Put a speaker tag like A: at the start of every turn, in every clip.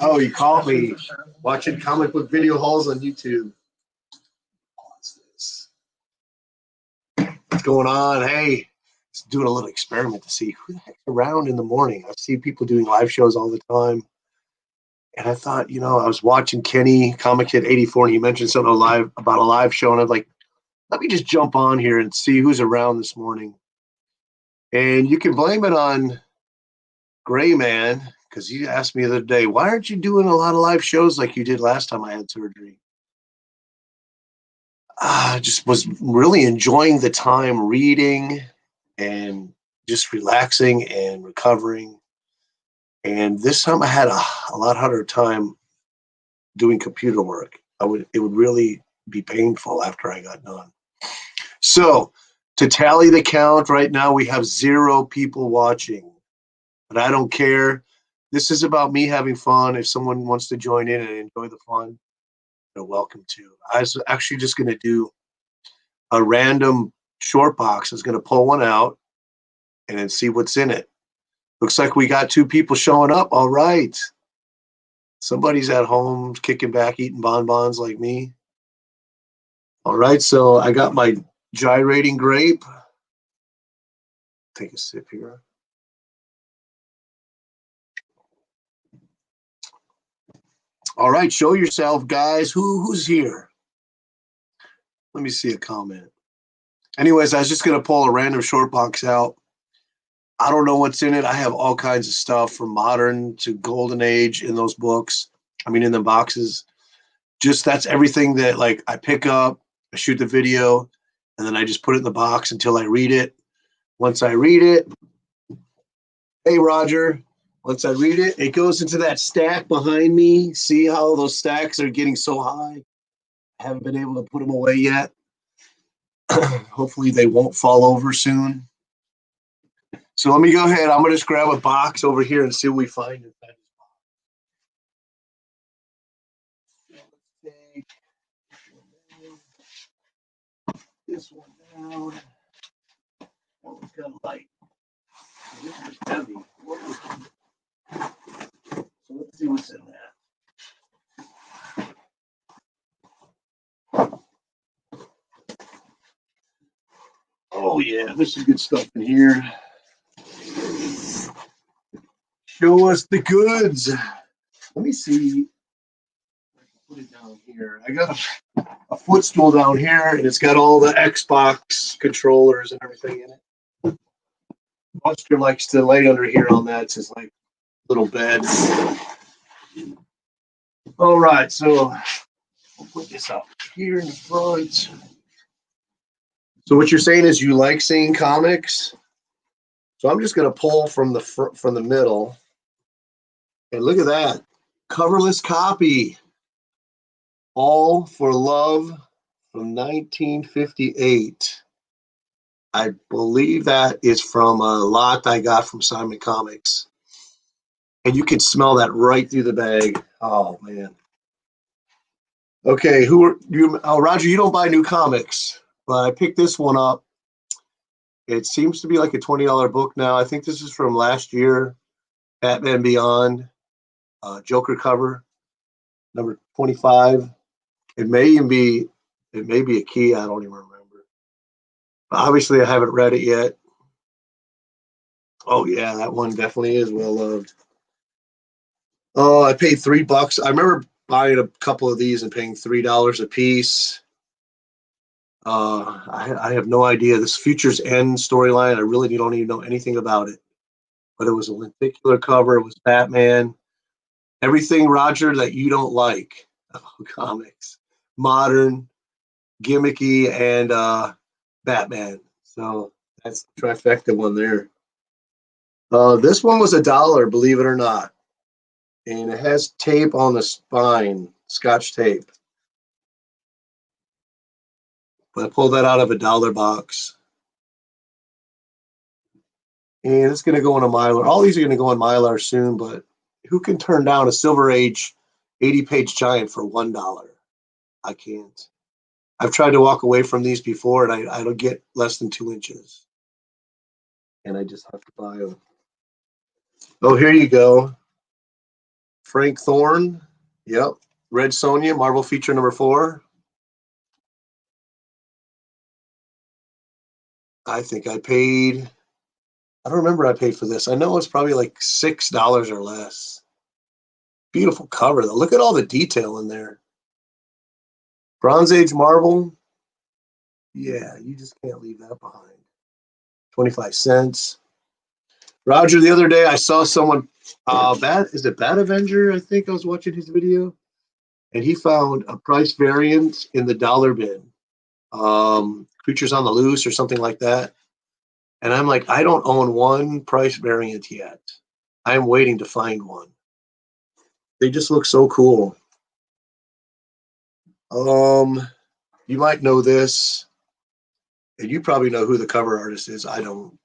A: Oh, you caught me watching comic book video hauls on YouTube. What's going on? Hey, just doing a little experiment to see who the heck's around in the morning. I see people doing live shows all the time. And I thought, I was watching Kenny, Comic Kid 84, and he mentioned something about a live show. And I was like, let me just jump on here and see who's around this morning. And you can blame it on Gray Man, because he asked me the other day, why aren't you doing a lot of live shows like you did last time I had surgery? I just was really enjoying the time reading and just relaxing and recovering. And this time I had a lot harder time doing computer work. It would really be painful after I got done. So to tally the count right now, we have 0 people watching, but I don't care. This is about me having fun. If someone wants to join in and enjoy the fun, they're welcome to. I was actually just going to do a random short box. I was going to pull one out and then see what's in it. Looks like we got 2 people showing up. All right. Somebody's at home kicking back, eating bonbons like me. All right, so I got my gyrating grape. Take a sip here. All right, show yourself, guys. Who's here? Let me see a comment. Anyways, I was just going to pull a random short box out. I don't know what's in it. I have all kinds of stuff from modern to golden age in those books. In the boxes. Just that's everything that I pick up, I shoot the video, and then I just put it in the box until I read it. Once I read it, hey, Roger. Once I read it, it goes into that stack behind me. See how those stacks are getting so high? I haven't been able to put them away yet. Hopefully they won't fall over soon. So let me go ahead. I'm going to just grab a box over here and see what we find inside this box. This one down. That one's kind of light. This is heavy. So let's see what's in that. Oh yeah, there's some good stuff in here. Show us the goods. Let me see. I can put it down here. I got a footstool down here, and it's got all the Xbox controllers and everything in it. Buster likes to lay under here on that. It's his little bed. All right, so we'll put this up here in the front. So what you're saying is you like seeing comics? So I'm just going to pull from the middle. And look at that. Coverless copy. All for Love from 1958. I believe that is from a lot I got from Simon Comics. And you can smell that right through the bag. Oh, man. Okay, who are you? Oh, Roger, you don't buy new comics, but I picked this one up. It seems to be like a $20 book now. I think this is from last year. Batman Beyond, Joker cover, number 25. It may be a key. I don't even remember. But obviously, I haven't read it yet. Oh yeah, that one definitely is well loved. Oh, I paid $3. I remember buying a couple of these and paying $3 a piece. I have no idea. This Future's End storyline, I really don't even know anything about it. But it was a lenticular cover. It was Batman. Everything, Roger, that you don't like about comics. Modern, gimmicky, and Batman. So that's the trifecta one there. This one was $1, believe it or not. And it has tape on the spine, Scotch tape. But I pulled that out of a $1 box. And it's going to go in a Mylar. All these are going to go in Mylar soon, but who can turn down a Silver Age 80-page giant for $1? I can't. I've tried to walk away from these before, and I don't get less than 2 inches. And I just have to buy them. Oh, here you go. Frank Thorne. Yep. Red Sonja, Marvel feature number 4. I think I paid, I don't remember I paid for this. I know it's probably like $6 or less. Beautiful cover though. Look at all the detail in there. Bronze Age Marvel. Yeah, you just can't leave that behind. 25 cents. Roger, the other day I saw someone, is it Bad Avenger? I think I was watching his video, and he found a price variant in the dollar bin. Creatures on the Loose or something like that. And I'm like, I don't own one price variant yet. I'm waiting to find one. They just look so cool. You might know this, and you probably know who the cover artist is. I don't.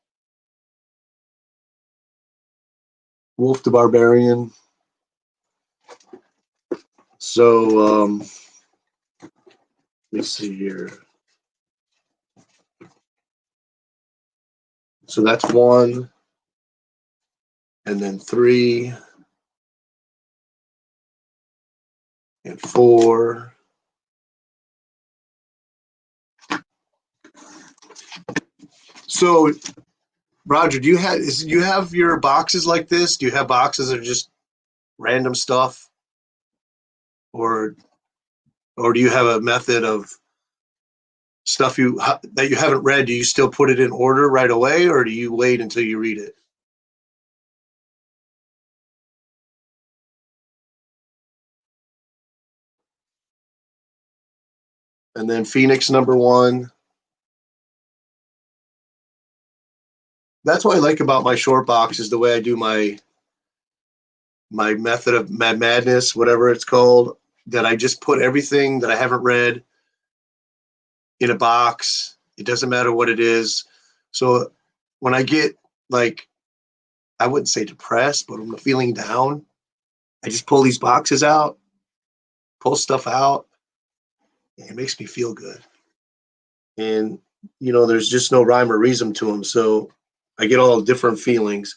A: Wolf the Barbarian. So let me see here. So that's 1, and then 3, and 4. So Roger, do you have your boxes like this? Do you have boxes that are just random stuff, or do you have a method of stuff that you haven't read? Do you still put it in order right away, or do you wait until you read it? And then Phoenix number 1. That's what I like about my short box is the way I do my method of madness, whatever it's called, that I just put everything that I haven't read in a box. It doesn't matter what it is. So when I get, like, I wouldn't say depressed, but when I'm feeling down, I just pull these boxes out, pull stuff out, and it makes me feel good. And, there's just no rhyme or reason to them. So I get all different feelings.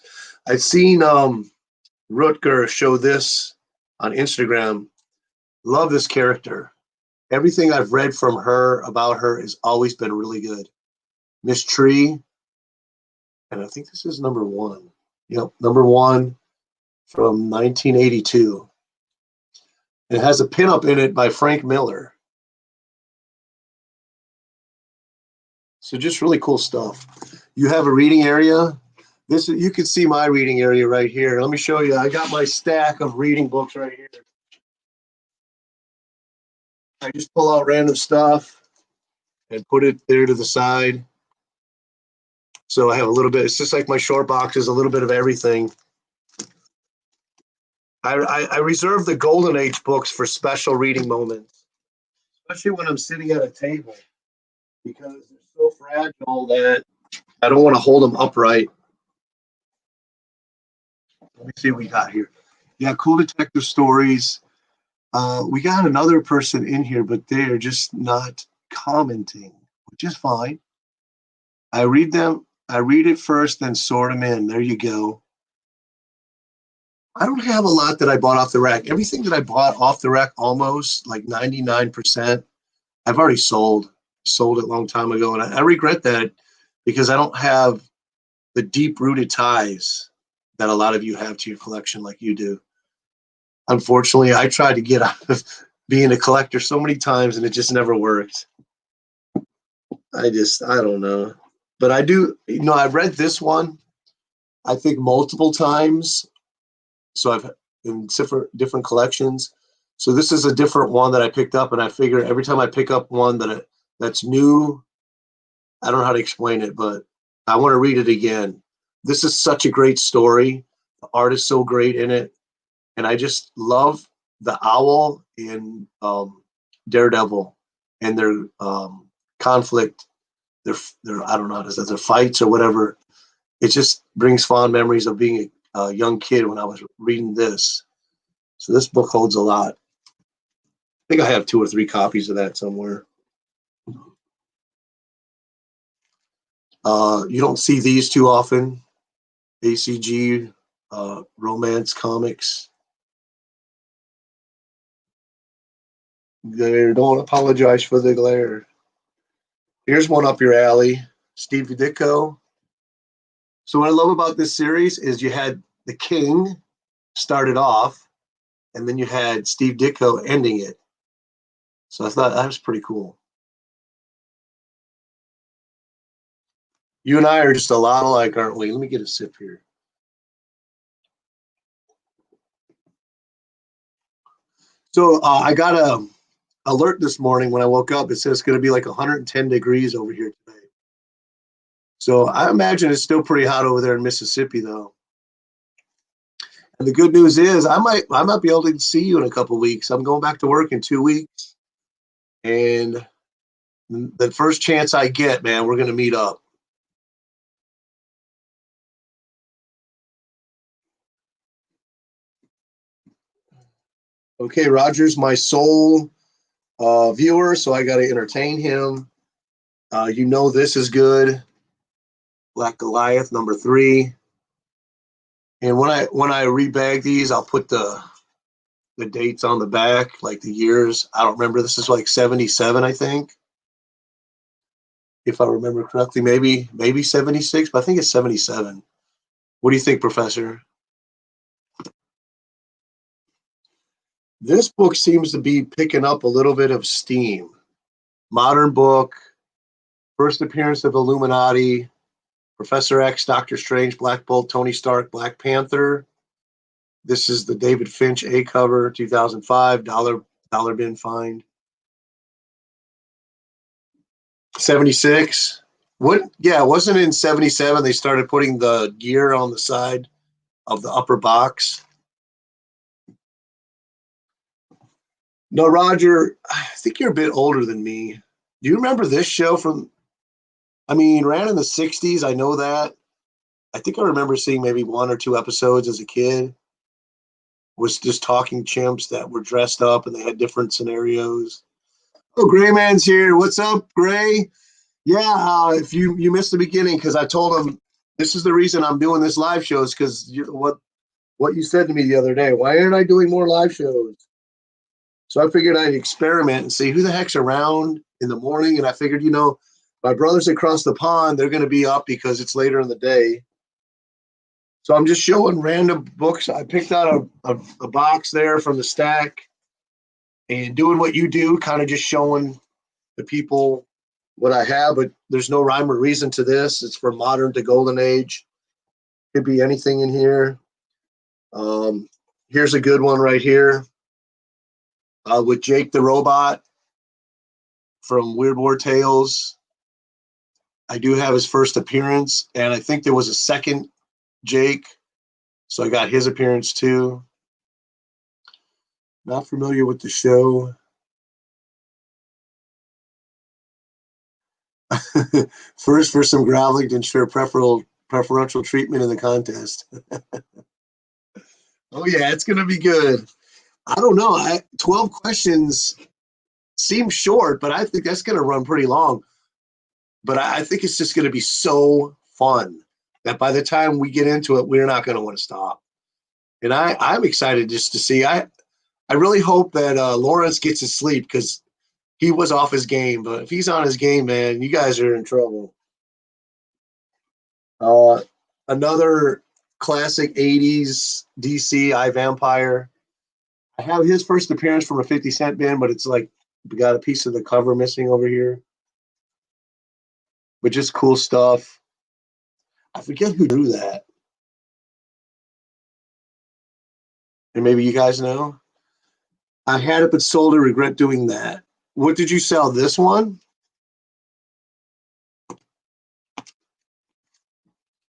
A: I've seen Rutger show this on Instagram. Love this character. Everything I've read from her about her has always been really good. Miss Tree, and I think this is number 1. Yep, number 1 from 1982. It has a pinup in it by Frank Miller. So just really cool stuff. You have a reading area. You can see my reading area right here. Let me show you. I got my stack of reading books right here. I just pull out random stuff and put it there to the side. So I have a little bit. It's just like my short boxes, a little bit of everything. I reserve the Golden Age books for special reading moments, especially when I'm sitting at a table, because they're so fragile that I don't want to hold them upright. Let me see what we got here. Yeah, cool detective stories. We got another person in here, but they're just not commenting, which is fine. I read them. I read it first, then sort them in. There you go. I don't have a lot that I bought off the rack. Everything that I bought off the rack, almost like 99%, I've already sold. Sold it a long time ago, and I regret that because I don't have the deep-rooted ties that a lot of you have to your collection like you do. Unfortunately, I tried to get out of being a collector so many times, and it just never worked. I don't know. But I do, I've read this one, I think, multiple times. So I've in different collections. So this is a different one that I picked up, and I figure every time I pick up one that's new, I don't know how to explain it, but I want to read it again. This is such a great story. The art is so great in it, and I just love the owl in Daredevil and their conflict. Their I don't know how to say, their fights or whatever. It just brings fond memories of being a young kid when I was reading this. So this book holds a lot. I think I have 2 or 3 copies of that somewhere. You don't see these too often. ACG romance comics. There, don't apologize for the glare. Here's one up your alley, Steve Ditko. So what I love about this series is you had the King started off, and then you had Steve Ditko ending it. So I thought that was pretty cool. You and I are just a lot alike, aren't we? Let me get a sip here. So I got a alert this morning when I woke up. It says it's going to be like 110 degrees over here today. So I imagine it's still pretty hot over there in Mississippi, though. And the good news is I might be able to see you in a couple of weeks. I'm going back to work in 2 weeks, and the first chance I get, man, we're going to meet up. Okay, Roger's my sole viewer, so I got to entertain him. You know this is good. Black Goliath #3. And when I rebag these, I'll put the dates on the back, like the years. I don't remember. This is like 77, I think, if I remember correctly. Maybe 76, but I think it's 77. What do you think, Professor? This book seems to be picking up a little bit of steam. Modern book, first appearance of Illuminati, Professor X, Doctor Strange, Black Bolt, Tony Stark, Black Panther. This is the David Finch A cover, 2005, dollar bin find. 76. What? Yeah, wasn't it in 77 they started putting the gear on the side of the upper box? No, Roger, I think you're a bit older than me. Do you remember this show from, I mean, ran in the 60s, I know that. I think I remember seeing maybe 1 or 2 episodes as a kid. Was just talking chimps that were dressed up and they had different scenarios. Oh, Gray Man's here. What's up, Gray? Yeah, if you missed the beginning, because I told him this is the reason I'm doing this live show is because what you said to me the other day. Why aren't I doing more live shows? So I figured I'd experiment and see who the heck's around in the morning. And I figured, my brothers across the pond, they're going to be up because it's later in the day. So I'm just showing random books. I picked out a box there from the stack and doing what you do, kind of just showing the people what I have, but there's no rhyme or reason to this. It's from modern to golden age. Could be anything in here. Here's a good one right here with Jake the Robot from Weird War Tales. I do have his first appearance, and I think there was a second Jake, so I got his appearance too. Not familiar with the show. First for some growling to ensure preferential treatment in the contest. Oh yeah, it's gonna be good. I don't know. 12 questions seems short, but I think that's gonna run pretty long. But I think it's just gonna be so fun that by the time we get into it, we're not gonna want to stop. And I'm excited just to see. I really hope that Lawrence gets his sleep because he was off his game. But if he's on his game, man, you guys are in trouble. Another classic 80s DC iVampire. I have his first appearance from a 50 Cent bin, but it's like we got a piece of the cover missing over here. But just cool stuff. I forget who drew that. And maybe you guys know. I had it but sold it, regret doing that. What did you sell? This one?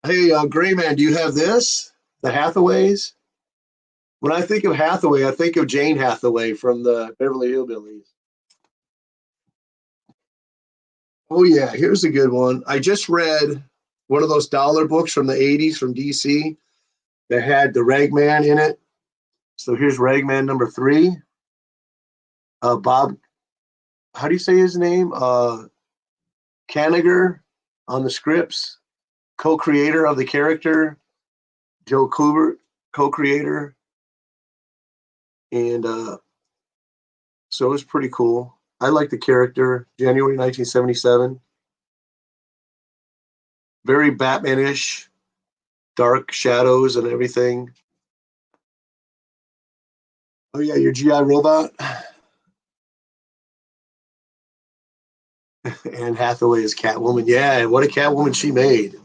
A: Hey, Gray Man, do you have this? The Hathaways? When I think of Hathaway, I think of Jane Hathaway from the Beverly Hillbillies. Oh, yeah, here's a good one. I just read one of those dollar books from the 80s from DC that had the Ragman in it. So here's Ragman #3. Bob, how do you say his name? Kanigher on the scripts, co-creator of the character, Joe Kubert. co-creator, and so it was pretty cool. I like the character. January 1977, very Batman-ish, dark shadows and everything. Oh yeah, your GI robot. Anne Hathaway is Catwoman. Yeah, and what a Catwoman she made.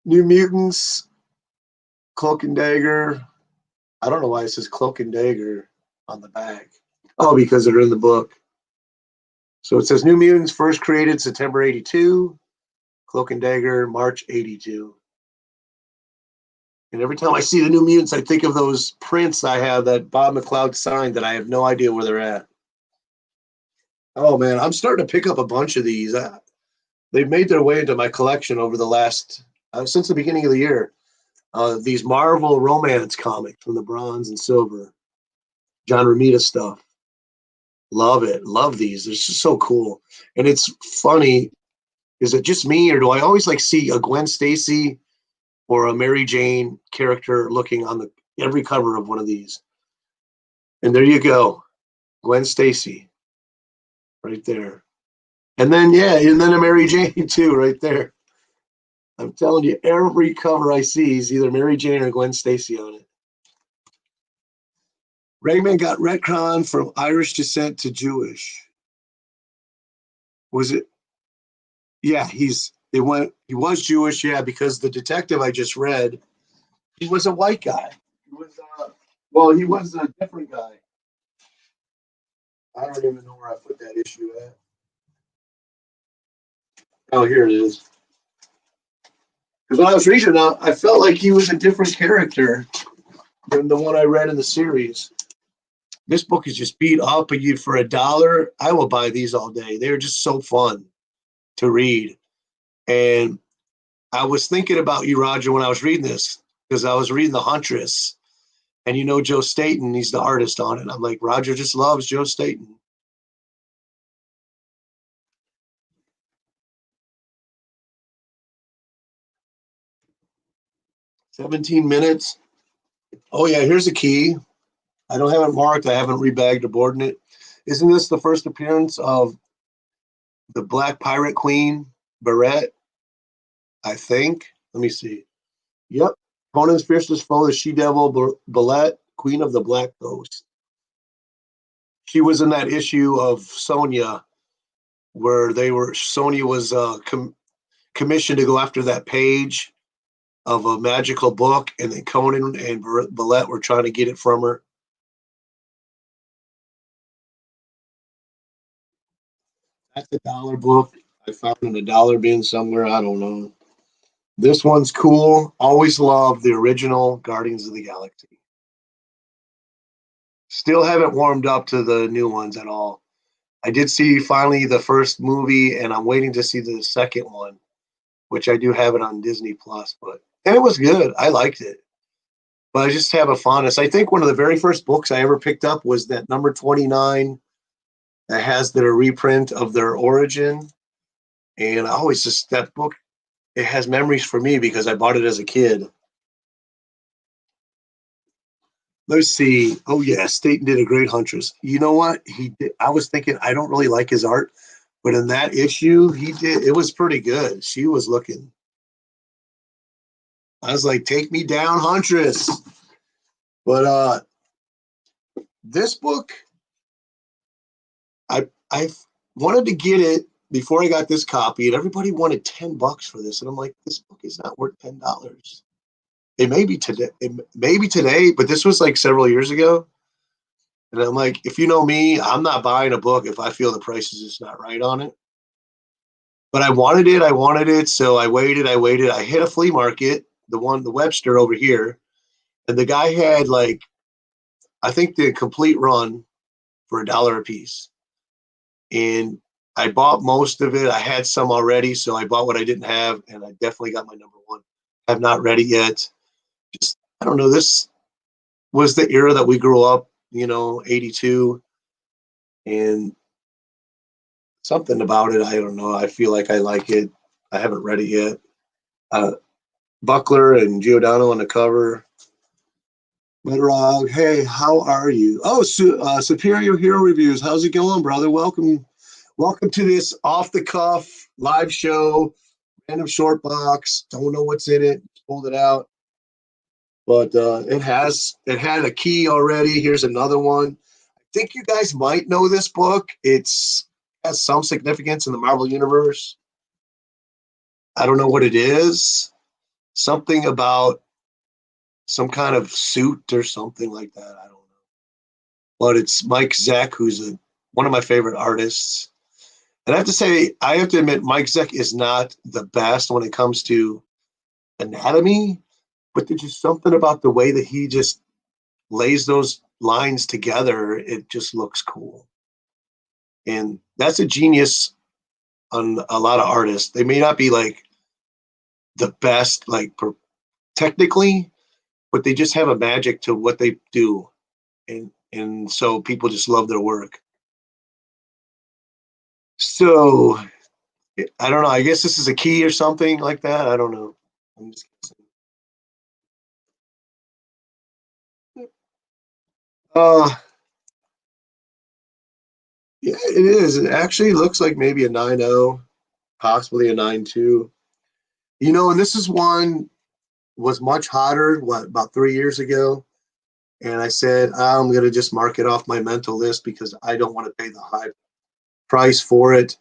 A: New Mutants, Cloak and Dagger. I don't know why it says Cloak and Dagger on the back. Oh, because they're in the book. So it says New Mutants first created September 82, Cloak and Dagger March 82. And every time I see the New Mutants, I think of those prints I have that Bob McLeod signed that I have no idea where they're at. Oh man, I'm starting to pick up a bunch of these. They've made their way into my collection over the last since the beginning of the year. These Marvel romance comics from the Bronze and Silver, John Romita stuff. Love it. Love these. They're just so cool. And it's funny. Is it just me, or do I always like see a Gwen Stacy or a Mary Jane character looking on the every cover of one of these? And there you go, Gwen Stacy, right there. And then yeah, and then a Mary Jane too, right there. I'm telling you, every cover I see is either Mary Jane or Gwen Stacy on it. Rayman got retcon from Irish descent to Jewish. Was it? Yeah, he was Jewish, yeah, because the detective I just read, he was a white guy. He was he was a different guy. I don't even know where I put that issue at. Oh, here it is. Because when I was reading it, I felt like he was a different character than the one I read in the series. This book is just beat up, but you for $1, I will buy these all day. They're just so fun to read. And I was thinking about you, Roger, when I was reading this, because I was reading The Huntress, and you know Joe Staton, he's the artist on it. I'm like, Roger just loves Joe Staton. $17. Oh yeah, here's a key. I don't have it marked. I haven't rebagged or boarded it. Isn't this the first appearance of the Black Pirate Queen, Barrett? I think. Let me see. Yep. Conan's fiercest foe, the she-devil Balette, Queen of the Black Ghost. She was in that issue of Sonya where Sonya was commissioned to go after that page of a magical book, and then Conan and Balette were trying to get it from her. That's a dollar book. I found in a dollar bin somewhere. I don't know. This one's cool. Always loved the original Guardians of the Galaxy. Still haven't warmed up to the new ones at all. I did see finally the first movie, and I'm waiting to see the second one, which I do have it on Disney Plus. And it was good. I liked it. But I just have a fondness. I think one of the very first books I ever picked up was that number 29 that has their reprint of their origin. And I always just, that book, it has memories for me because I bought it as a kid. Let's see. Oh yeah, Staten did a great Huntress. You know what? He did. I was thinking I don't really like his art, but in that issue, he did. It was pretty good. She was looking. I was like, take me down, Huntress. But this book, I wanted to get it before I got this copy, and everybody wanted $10 for this, and I'm like, this book is not worth $10. It may be today, but this was like several years ago. And I'm like, if you know me, I'm not buying a book if I feel the price is just not right on it. But I wanted it. So I waited. I hit a flea market, the Webster over here. And the guy had like, I think the complete run for $1 a piece. And I bought most of it. I had some already. So I bought what I didn't have. And I definitely got my number one. Have not read it yet. Just, I don't know. This was the era that we grew up, 82. And something about it, I don't know. I feel like I like it. I haven't read it yet. Buckler and Giordano on the cover. Medrog, hey, how are you? Oh, Superior Hero Reviews. How's it going, brother? Welcome to this off the cuff live show. Random short box. Don't know what's in it. Pulled it out, but it had a key already. Here's another one. I think you guys might know this book. It's has some significance in the Marvel universe. I don't know what it is. Something about some kind of suit or something like that. I don't know. But it's Mike Zeck, who's one of my favorite artists. And I have to admit, Mike Zeck is not the best when it comes to anatomy, but there's just something about the way that he just lays those lines together. It just looks cool. And that's a genius on a lot of artists. They may not be like the best, like technically, but they just have a magic to what they do. And so people just love their work. So I don't know. I guess this is a key or something like that. I don't know. I'm just guessing. Uh, yeah, it is. It actually looks like maybe a 9.0, possibly a 9.2. And this is one was much hotter, about 3 years ago. And I said, I'm going to just mark it off my mental list because I don't want to pay the high price for it.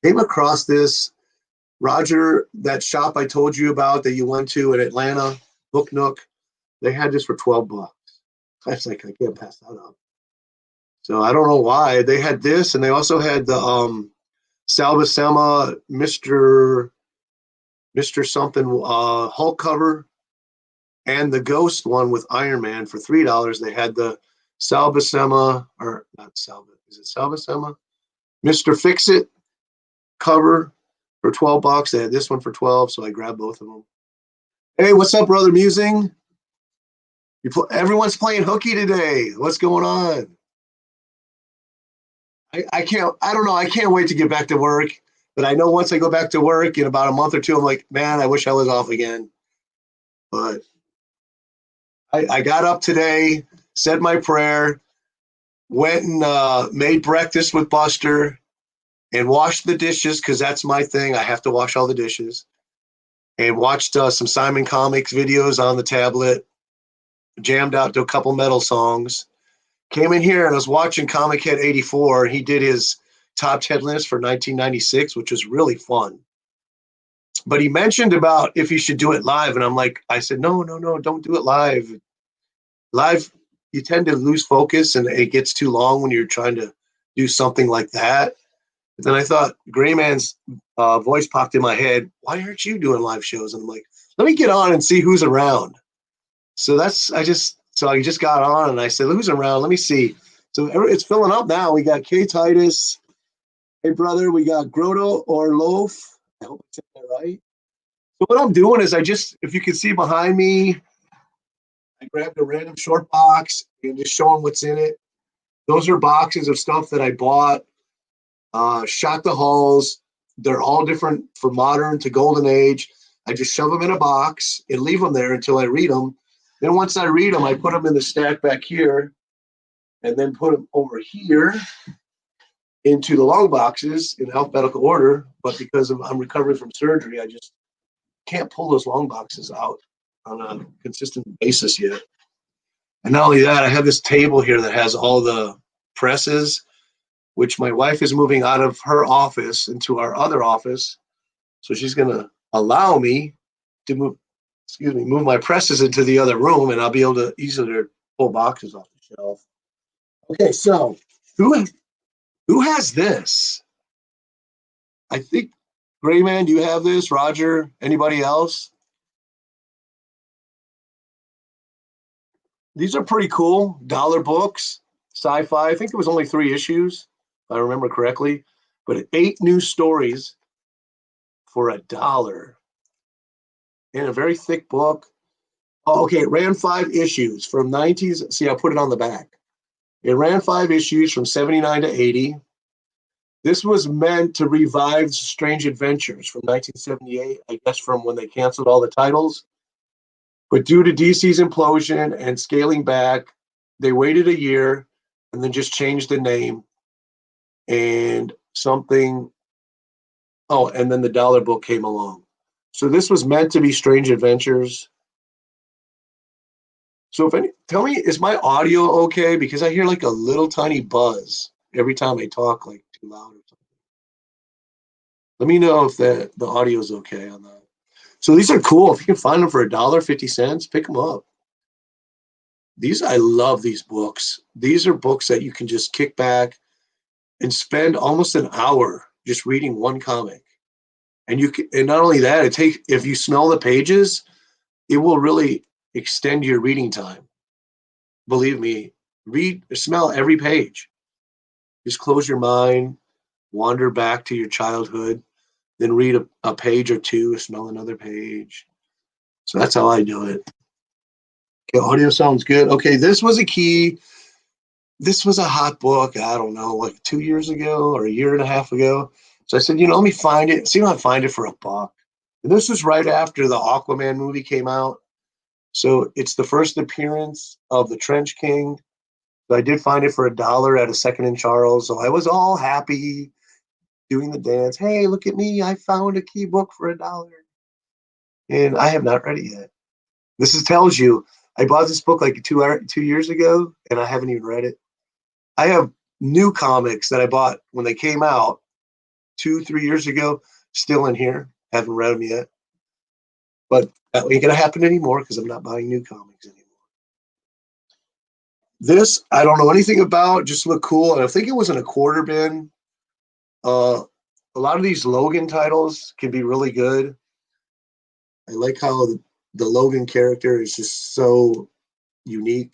A: Came across this, Roger, that shop I told you about that you went to in Atlanta, Book Nook, they had this for $12. I was like, I can't pass that up. So I don't know why. They had this, and they also had the Sal Buscema Mr. something Hulk cover, and the Ghost one with Iron Man for $3. They had the Sal Buscema, or not Sal, is it Sal Buscema? Mr. Fix-It cover for $12. They had this one for 12, so I grabbed both of them. Hey, what's up, brother Musing? Everyone's playing hooky today. What's going on? I don't know. I can't wait to get back to work. But I know once I go back to work in about a month or two, I'm like, man, I wish I was off again. But I got up today, said my prayer, went and made breakfast with Buster, and washed the dishes because that's my thing. I have to wash all the dishes. And watched some Simon Comics videos on the tablet, jammed out to a couple metal songs. Came in here and I was watching Comic Head 84. He did his top 10 list for 1996, which was really fun. But he mentioned about if he should do it live. And I said, no, don't do it live. Live, you tend to lose focus and it gets too long when you're trying to do something like that. But then I thought Gray Man's voice popped in my head. Why aren't you doing live shows? And I'm like, let me get on and see who's around. So I just got on and I said, who's around? Let me see. So it's filling up now. We got K Titus. Hey, brother, we got Grotto or Loaf. I hope I said that right. So what I'm doing is if you can see behind me, I grabbed a random short box and just showing what's in it. Those are boxes of stuff that I bought, shot the hulls. They're all different from modern to golden age. I just shove them in a box and leave them there until I read them. Then once I read them, I put them in the stack back here and then put them over here into the long boxes in alphabetical order. But because I'm recovering from surgery, I just can't pull those long boxes out on a consistent basis yet. And not only that, I have this table here that has all the presses, which my wife is moving out of her office into our other office. So she's going to allow me to move my presses into the other room, and I'll be able to easily pull boxes off the shelf. Okay, so who has this? I think, Gray Man, do you have this? Roger, anybody else? These are pretty cool. Dollar books, sci-fi. I think it was only 3 issues, if I remember correctly. But 8 new stories for $1 in a very thick book. Oh, okay, it ran 5 issues from 90s. See, I put it on the back. It ran 5 issues from 79 to 80. This was meant to revive Strange Adventures from 1978, I guess from when they canceled all the titles. But due to DC's implosion and scaling back, they waited a year and then just changed the name and something. Oh, and then the dollar book came along. So this was meant to be Strange Adventures. So if any, tell me, is my audio okay? Because I hear like a little tiny buzz every time I talk, like too loud or something. Let me know if the audio is okay on that. So these are cool. If you can find them for $1.50, pick them up. These I love these books. These are books that you can just kick back and spend almost an hour just reading one comic. And you can, and not only that, it takes if you smell the pages, it will really extend your reading time. Believe me, read, smell every page. Just close your mind, wander back to your childhood, then read a page or two, smell another page. So that's how I do it. Okay, audio sounds good. Okay, this was a key. This was a hot book. I don't know, like 2 years ago or a year and a half ago. So I said, let me find it. See if I can find it for $1. And this was right after the Aquaman movie came out. So it's the first appearance of the Trench King. So I did find it for $1 at a Second and Charles. So I was all happy doing the dance. Hey, look at me. I found a key book for $1. And I have not read it yet. Tells you I bought this book like 2 years ago and I haven't even read it. I have new comics that I bought when they came out 2, 3 years ago, still in here. Haven't read them yet. But that ain't going to happen anymore because I'm not buying new comics anymore. This, I don't know anything about, just look cool. And I think it was in a quarter bin. A lot of these Logan titles can be really good. I like how the Logan character is just so unique.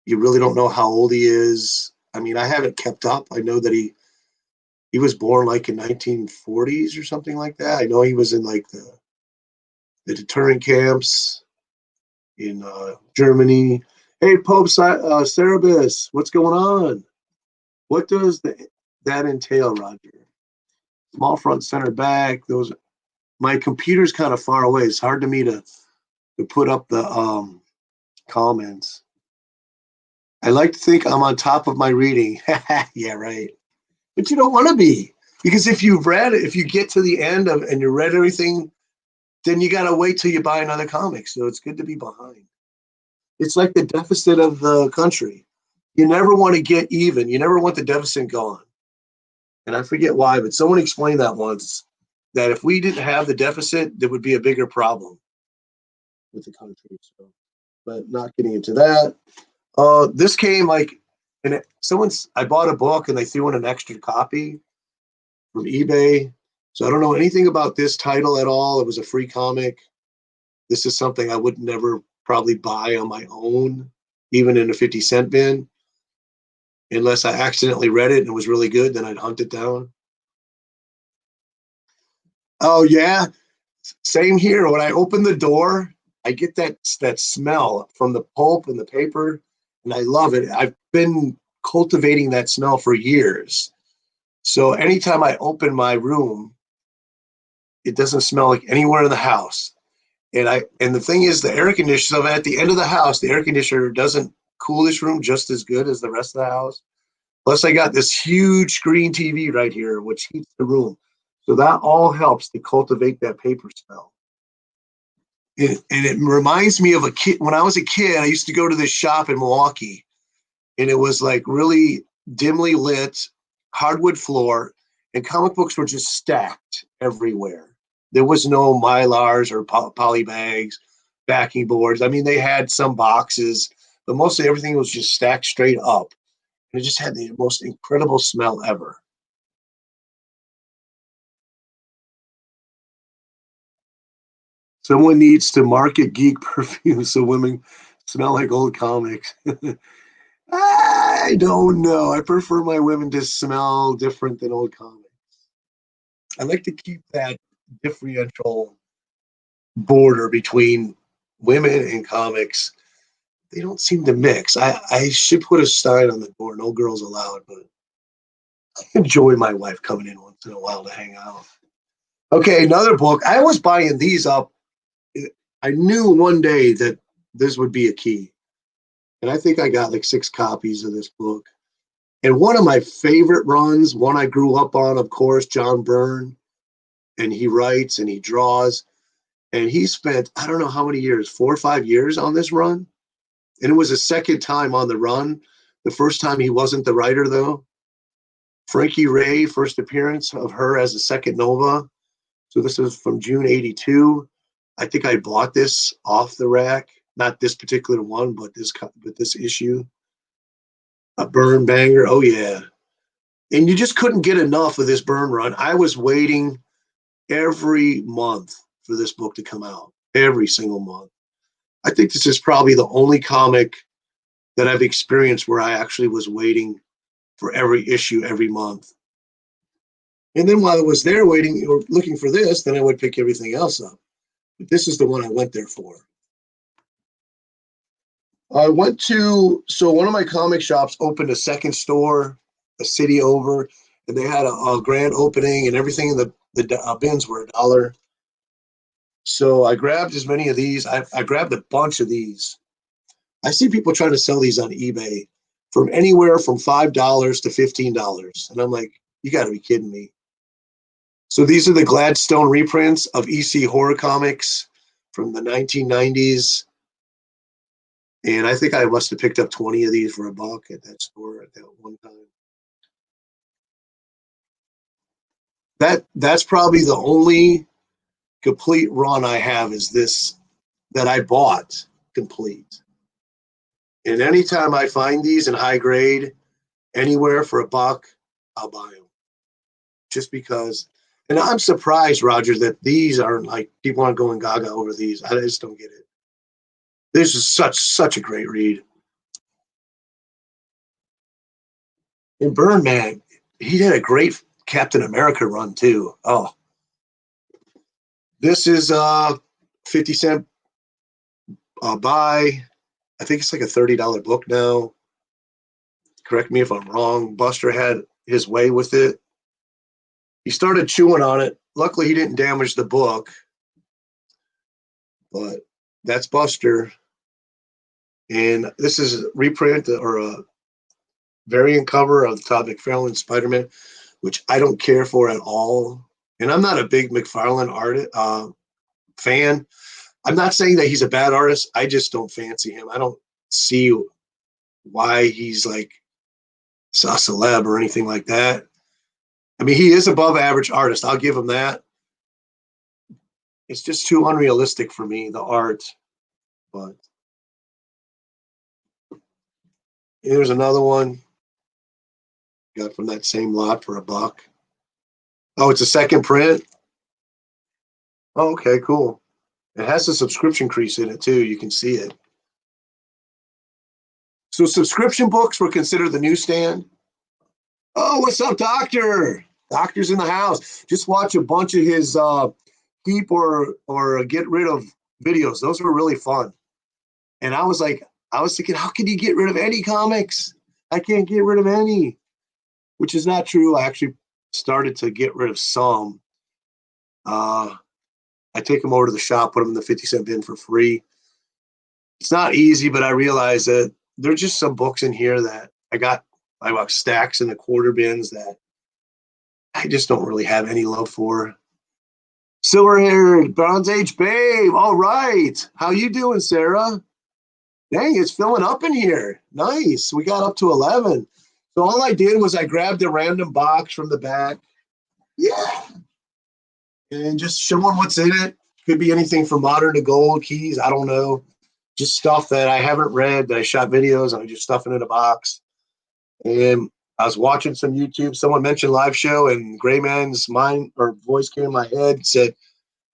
A: You really don't know how old he is. I mean, I haven't kept up. I know that he was born like in 1940s or something like that. I know he was in like the deterrent camps in Germany. Hey, Pope Cerebus, what's going on? What does that entail, Roger? Small front, center back. Those. My computer's kind of far away. It's hard to me to put up the comments. I like to think I'm on top of my reading. Yeah, right. But you don't want to be, because if you get to the end of and you read everything, then you got to wait till you buy another comic. So it's good to be behind. It's like the deficit of the country. You never want to get even. You never want the deficit gone. And I forget why, but someone explained that once, that if we didn't have the deficit, there would be a bigger problem with the country. So, but not getting into that. This came like, I bought a book and they threw in an extra copy from eBay. So I don't know anything about this title at all. It was a free comic. This is something I would never probably buy on my own, even in a 50-cent bin, unless I accidentally read it and it was really good, then I'd hunt it down. Oh yeah, same here. When I open the door, I get that smell from the pulp and the paper, and I love it. I've been cultivating that smell for years. So anytime I open my room, it doesn't smell like anywhere in the house. And the thing is, the air conditioner. So at the end of the house, the air conditioner doesn't cool this room just as good as the rest of the house. Plus, I got this huge screen TV right here, which heats the room. So that all helps to cultivate that paper smell. And it reminds me of a kid. When I was a kid, I used to go to this shop in Milwaukee, and it was like really dimly lit, hardwood floor, and comic books were just stacked everywhere. There was no Mylars or poly bags, backing boards. I mean, they had some boxes, but mostly everything was just stacked straight up. And it just had the most incredible smell ever. Someone needs to market geek perfume so women smell like old comics. I don't know. I prefer my women to smell different than old comics. I like to keep that differential border between women and comics. They don't seem to mix. I should put a sign on the door, no girls allowed, but I enjoy my wife coming in once in a while to hang out. Okay, another book. I was buying these up. I knew one day that this would be a key. And I think I got like 6 copies of this book. And one of my favorite runs, one I grew up on, of course, John Byrne, and he writes and he draws. And he spent, I don't know how many years, 4 or 5 years on this run. And it was his second time on the run. The first time he wasn't the writer, though. Frankie Ray, first appearance of her as a second Nova. So this is from June 82. I think I bought this off the rack. Not this particular one, but this issue. A Byrne banger. Oh, yeah. And you just couldn't get enough of this Byrne run. I was waiting every month for this book to come out, every single month. I think this is probably the only comic that I've experienced where I actually was waiting for every issue every month. And then while I was there waiting or looking for this, then I would pick everything else up. But this is the one I went there for. I went to, so one of my comic shops opened a second store a city over, and they had a grand opening, and everything in the bins were $1. So I grabbed as many of these. I grabbed a bunch of these. I see people trying to sell these on eBay from anywhere from $5 to $15. And I'm like, you got to be kidding me. So these are the Gladstone reprints of EC horror comics from the 1990s. And I think I must have picked up 20 of these for $1 at that store at that one time. That's probably the only complete run I have is this that I bought complete. And anytime I find these in high grade, anywhere for $1, I'll buy them. Just because, and I'm surprised, Roger, that these aren't like people aren't going gaga over these. I just don't get it. This is such a great read. And Byrne, man, he did a great Captain America run too. Oh, this is 50-cent buy. I think it's like a $30 book now. Correct me if I'm wrong. Buster had his way with it. He started chewing on it. Luckily, he didn't damage the book. But that's Buster. And this is a reprint or a variant cover of Todd McFarlane Spider-Man, which I don't care for at all. And I'm not a big McFarlane fan. I'm not saying that he's a bad artist. I just don't fancy him. I don't see why he's like a celeb or anything like that. I mean, he is above average artist. I'll give him that. It's just too unrealistic for me, the art. But here's another one. Got from that same lot for $1. Oh, it's a second print. Oh, okay, cool. It has a subscription crease in it too. You can see it. So subscription books were considered the newsstand. Oh, what's up, Doctor? Doctor's in the house. Just watch a bunch of his keep or get rid of videos. Those were really fun. And I was thinking, how can you get rid of any comics? I can't get rid of any, which is not true. I actually started to get rid of some. I take them over to the shop, put them in the 50-cent bin for free. It's not easy, but I realize that there's just some books in here that I got stacks in the quarter bins that I just don't really have any love for. Silver Hair, Bronze Age Babe. All right. How you doing, Sarah? Dang, it's filling up in here. Nice. We got up to 11. So all I did was I grabbed a random box from the back. Yeah. And just showing what's in it. Could be anything from modern to gold, keys. I don't know. Just stuff that I haven't read, that I shot videos, and I'm just stuffing in a box. And I was watching some YouTube. Someone mentioned live show, and Gray Man's mind or voice came in my head and said,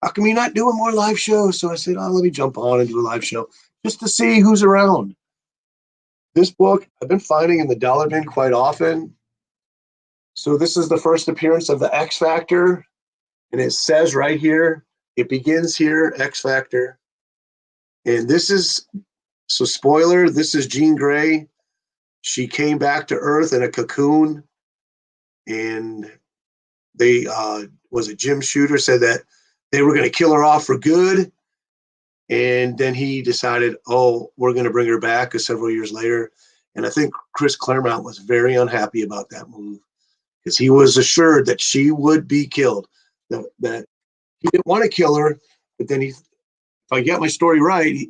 A: how come you're not doing more live shows? So I said, oh, let me jump on and do a live show just to see who's around. This book I've been finding in the dollar bin quite often. So this is the first appearance of the X Factor. And it says right here, it begins here, X Factor. And this is, so spoiler, this is Jean Grey. She came back to Earth in a cocoon. And they, was it Jim Shooter said that they were going to kill her off for good. And then he decided, oh, we're going to bring her back several years later. And I think Chris Claremont was very unhappy about that move because he was assured that she would be killed. That he didn't want to kill her, but then if I get my story right,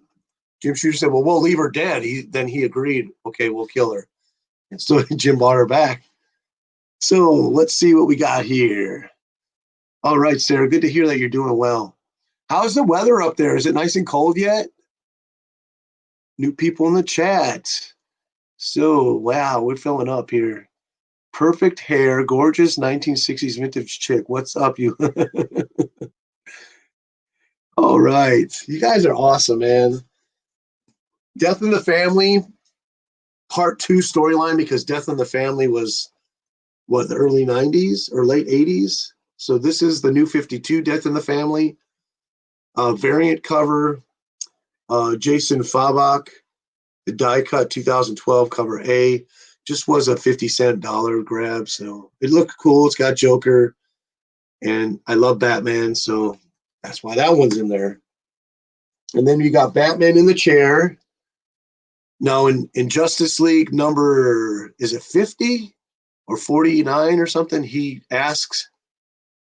A: Jim Shooter said, well, we'll leave her dead. Then he agreed, okay, we'll kill her. And so Jim brought her back. So let's see what we got here. All right, Sarah, good to hear that you're doing well. How's the weather up there? Is it nice and cold yet? New people in the chat. So, wow, we're filling up here. Perfect hair, gorgeous 1960s vintage chick. What's up, you? All right. You guys are awesome, man. Death in the Family, part 2 storyline, because Death in the Family was, what, the early 90s or late 80s? So this is the new 52, Death in the Family. Variant cover, Jason Fabok, the die cut 2012 cover A. Just was a 50-cent dollar grab. So it looked cool. It's got Joker. And I love Batman. So that's why that one's in there. And then you got Batman in the chair. Now in Justice League number, is it 50 or 49 or something? He asks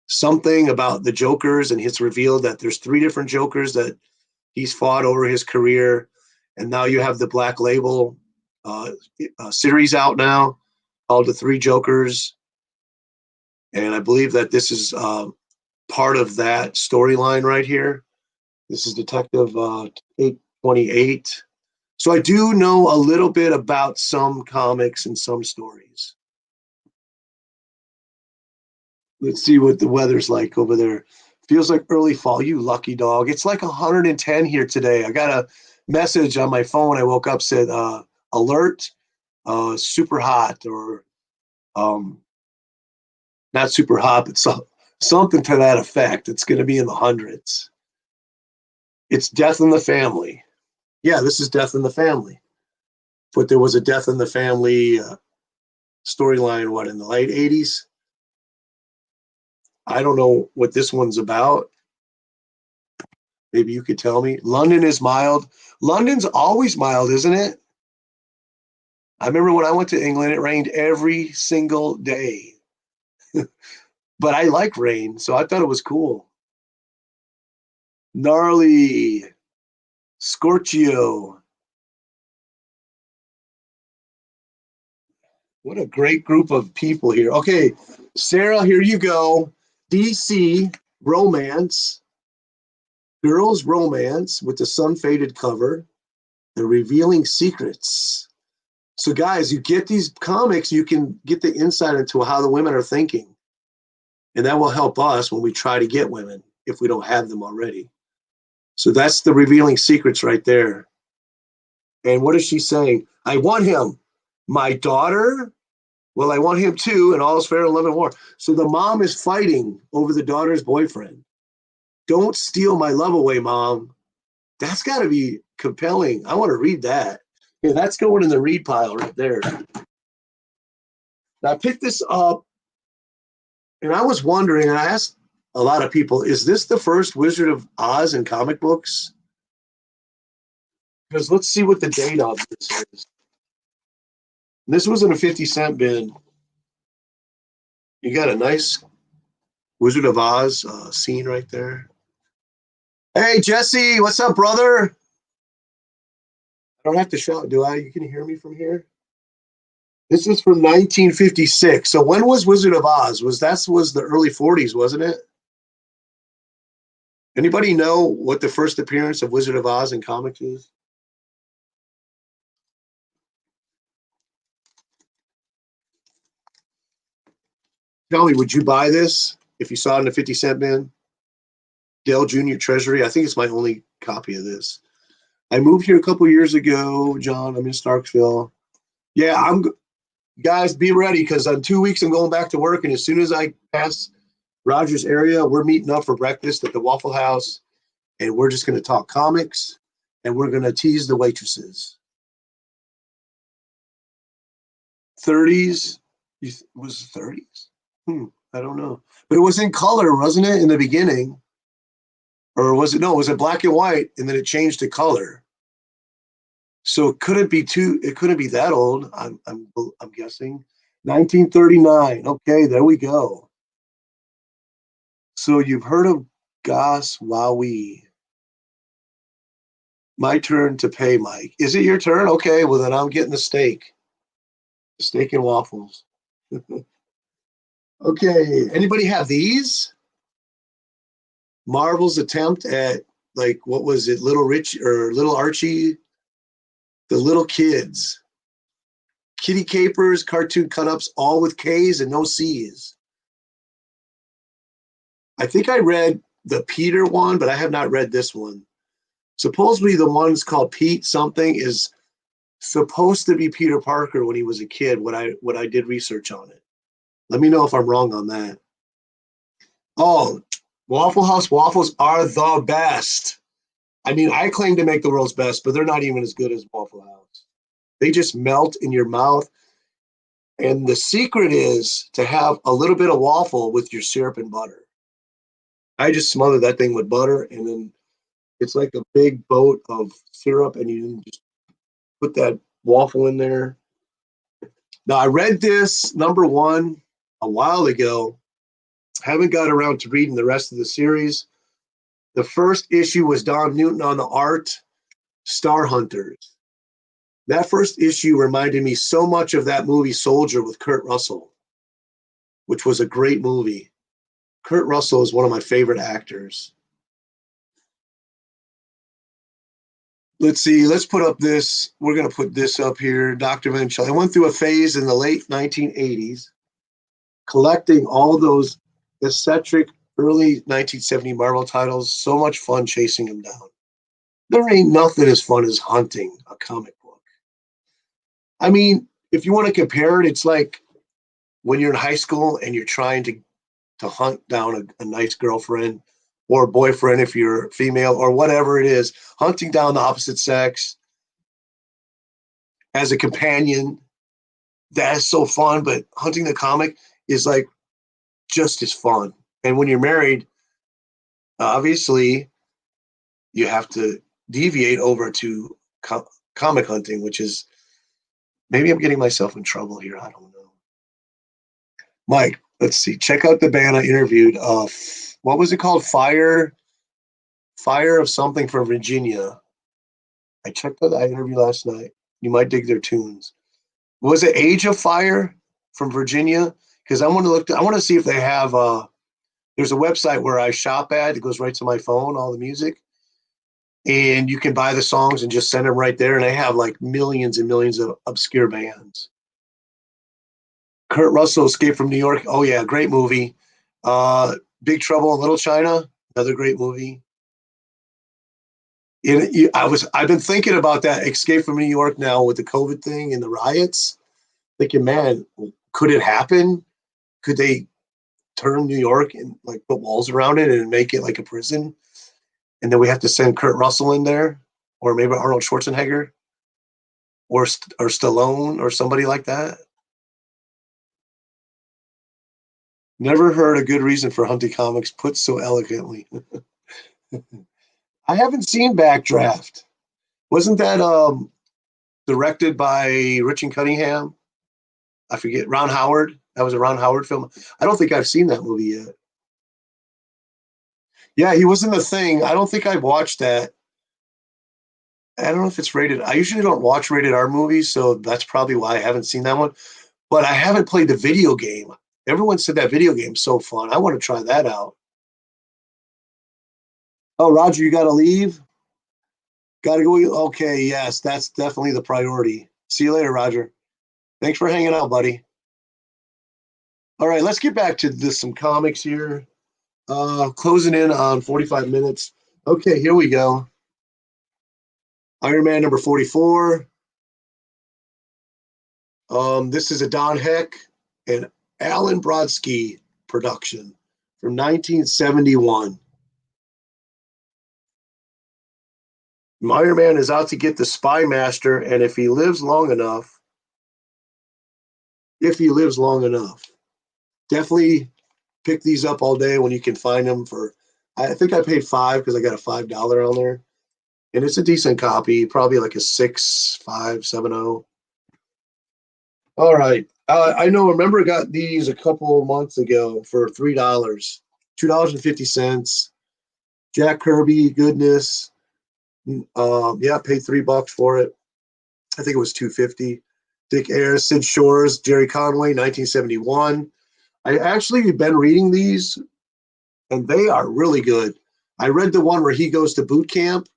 A: something about the Jokers, and it's revealed that there's 3 different Jokers that he's fought over his career. And now you have the Black Label series out now called The 3 Jokers. And I believe that this is part of that storyline right here. This is Detective 828. So I do know a little bit about some comics and some stories. Let's see what the weather's like over there. Feels like early fall. You lucky dog. It's like 110 here today. I got a message on my phone. I woke up, said alert, super hot, or not super hot, but something to that effect. It's going to be in the hundreds. It's Death in the Family. Yeah, this is Death in the Family. But there was a Death in the Family storyline, what, in the late 80s? I don't know what this one's about. Maybe you could tell me. London is mild. London's always mild, isn't it? I remember when I went to England, it rained every single day. But I like rain, so I thought it was cool. Gnarly. Scorchio. What a great group of people here. Okay, Sarah, here you go. DC Romance. Girls Romance with the sun-faded cover. The Revealing Secrets. So, guys, you get these comics, you can get the insight into how the women are thinking. And that will help us when we try to get women, if we don't have them already. So that's the Revealing Secrets right there. And what is she saying? I want him. My daughter? Well, I want him too, and all is fair in love and war. So the mom is fighting over the daughter's boyfriend. Don't steal my love away, Mom. That's got to be compelling. I want to read that. Yeah, that's going in the read pile right there. Now, I picked this up, and I was wondering, and I asked a lot of people, is this the first Wizard of Oz in comic books? Because let's see what the date of this is. This was in a 50-cent bin. You got a nice Wizard of Oz scene right there. Hey, Jesse, what's up, brother? I don't have to shout, do I? You can hear me from here? This is from 1956. So when was Wizard of Oz? Was the early 40s, wasn't it? Anybody know what the first appearance of Wizard of Oz in comics is? Tell me, would you buy this if you saw it in a 50-cent bin? Dell Junior Treasury. I think it's my only copy of this. I moved here a couple years ago, John. I'm in Starksville. Yeah, guys, be ready because in 2 weeks I'm going back to work, and as soon as I pass Rogers area, we're meeting up for breakfast at the Waffle House, and we're just going to talk comics, and we're going to tease the waitresses. 30s? Was it 30s? I don't know. But it was in color, wasn't it, in the beginning? or was it, no, was it black and white and then it changed to color? So it couldn't be it couldn't be that old. I'm guessing 1939. Okay, there we go. So you've heard of Gas Wowie. My turn to pay, Mike. Is it your turn? Okay, well then I'm getting the steak. Steak and waffles. Okay, anybody have these? Marvel's attempt at, like, what was it, Little Rich or Little Archie? The Little Kids. Kitty capers, cartoon cut-ups, all with K's and no C's. I think I read the Peter one, but I have not read this one. Supposedly the one's called Pete something is supposed to be Peter Parker when he was a kid, when I did research on it. Let me know if I'm wrong on that. Oh, Waffle House waffles are the best. I mean, I claim to make the world's best, but they're not even as good as Waffle House. They just melt in your mouth. And the secret is to have a little bit of waffle with your syrup and butter. I just smother that thing with butter, and then it's like a big boat of syrup, and you just put that waffle in there. Now, I read this number one a while ago. Haven't got around to reading the rest of the series. The first issue was Don Newton on the art, Star Hunters. That first issue reminded me so much of that movie Soldier with Kurt Russell, which was a great movie. Kurt Russell is one of my favorite actors. Let's see, let's put up this. We're going to put this up here. Dr. Venchel. I went through a phase in the late 1980s collecting all those eccentric early 1970 Marvel titles. So much fun chasing them down. There ain't nothing as fun as hunting a comic book. I mean, if you want to compare it, it's like when you're in high school and you're trying to hunt down a nice girlfriend or boyfriend if you're female or whatever it is, hunting down the opposite sex as a companion. That is so fun, but hunting the comic is like just as fun. And when you're married, obviously you have to deviate over to comic hunting, which is, maybe I'm getting myself in trouble here. I don't know. Mike, let's see. Check out the band I interviewed. What was it called? Fire of something from Virginia. I checked out that interview last night. You might dig their tunes. Was it Age of Fire from Virginia? Because I want to look. I want to see if they have. There's a website where I shop at. It goes right to my phone, all the music, and you can buy the songs and just send them right there. And they have like millions and millions of obscure bands. Kurt Russell, Escape from New York. Oh yeah, great movie. Big Trouble in Little China, another great movie. I've been thinking about that Escape from New York now with the COVID thing and the riots. Thinking, man, could it happen? Could they turn New York and like put walls around it and make it like a prison? And then we have to send Kurt Russell in there, or maybe Arnold Schwarzenegger, or Stallone, or somebody like that. Never heard a good reason for hunting comics put so elegantly. I haven't seen Backdraft. Wasn't that directed by Richard Cunningham? I forget. Ron Howard. That was a Ron Howard film. I don't think I've seen that movie yet. Yeah, he was in The Thing. I don't think I've watched that. I don't know if it's rated. I usually don't watch rated R movies, so that's probably why I haven't seen that one. But I haven't played the video game. Everyone said that video game's so fun. I want to try that out. Oh, Roger, you got to leave? Got to go. Okay, yes, that's definitely the priority. See you later, Roger. Thanks for hanging out, buddy. All right, let's get back to some comics here. Closing in on 45 minutes. Okay, here we go. Iron Man number 44. This is a Don Heck and Alan Brodsky production from 1971. Iron Man is out to get the Spy Master, and if he lives long enough, definitely pick these up all day when you can find them for I think I paid 5 because I got a $5 on there, and it's a decent copy, probably like a 6570. All right. I know. Remember, I got these a couple of months ago for $3, $2.50. Jack Kirby, goodness. Yeah, I paid $3 for it. I think it was 250. Dick Ayers, Sid Shores, Jerry Conway, 1971. I actually have been reading these, and they are really good. I read the one where he goes to boot camp,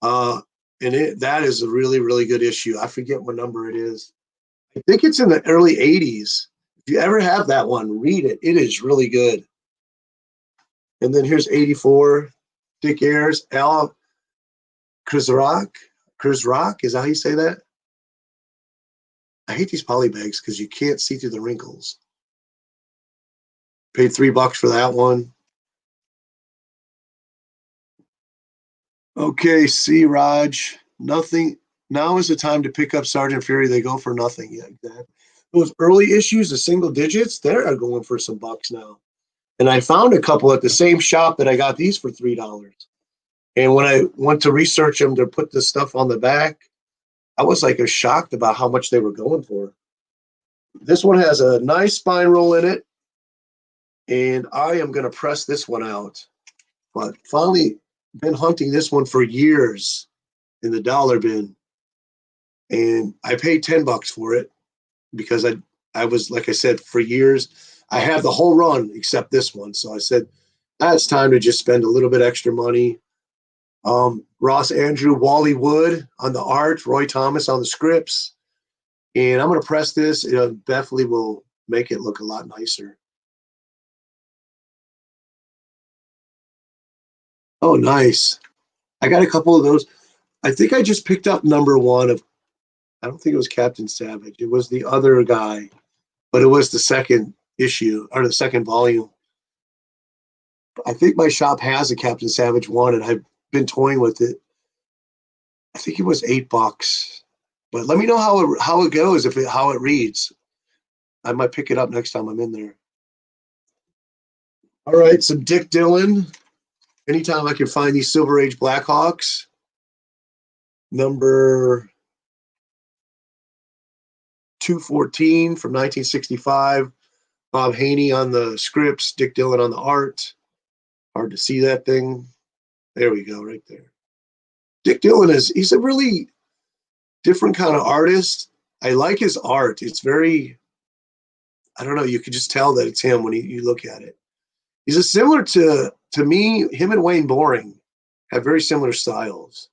A: uh, and that is a really, really good issue. I forget what number it is. I think it's in the early 80s. If you ever have that one, read it. It is really good. And then here's 84, Dick Ayers, Al Krizrak. Krizrak, is that how you say that? I hate these polybags because you can't see through the wrinkles. Paid $3 for that one. Okay, see, Raj. Nothing. Now is the time to pick up Sergeant Fury. They go for nothing. Yeah, exactly. Those early issues, the single digits, they're going for some bucks now. And I found a couple at the same shop that I got these for $3. And when I went to research them to put the stuff on the back, I was like shocked about how much they were going for. This one has a nice spine roll in it, and I am going to press this one out. But finally, been hunting this one for years in the dollar bin, and I paid $10 for it because I was, like I said, for years I have the whole run except this one. So I said it's time to just spend a little bit extra money. Ross Andrew, Wally Wood on the art, Roy Thomas on the scripts, and I'm going to press this. It definitely will make it look a lot nicer. Oh, nice. I got a couple of those. I think I just picked up number 1 of, I don't think it was Captain Savage. It was the other guy, but it was the second issue or the second volume. I think my shop has a Captain Savage one, and I've been toying with it. I think it was $8, but let me know how it goes, how it reads. I might pick it up next time I'm in there. All right, some Dick Dillon. Anytime I can find these Silver Age Blackhawks. Number 214 from 1965. Bob Haney on the scripts, Dick Dillon on the art. Hard to see that thing. There we go, right there. Dick Dillon he's a really different kind of artist. I like his art. It's very, I don't know, you can just tell that it's him when you look at it. He's a similar to me, him and Wayne Boring have very similar styles.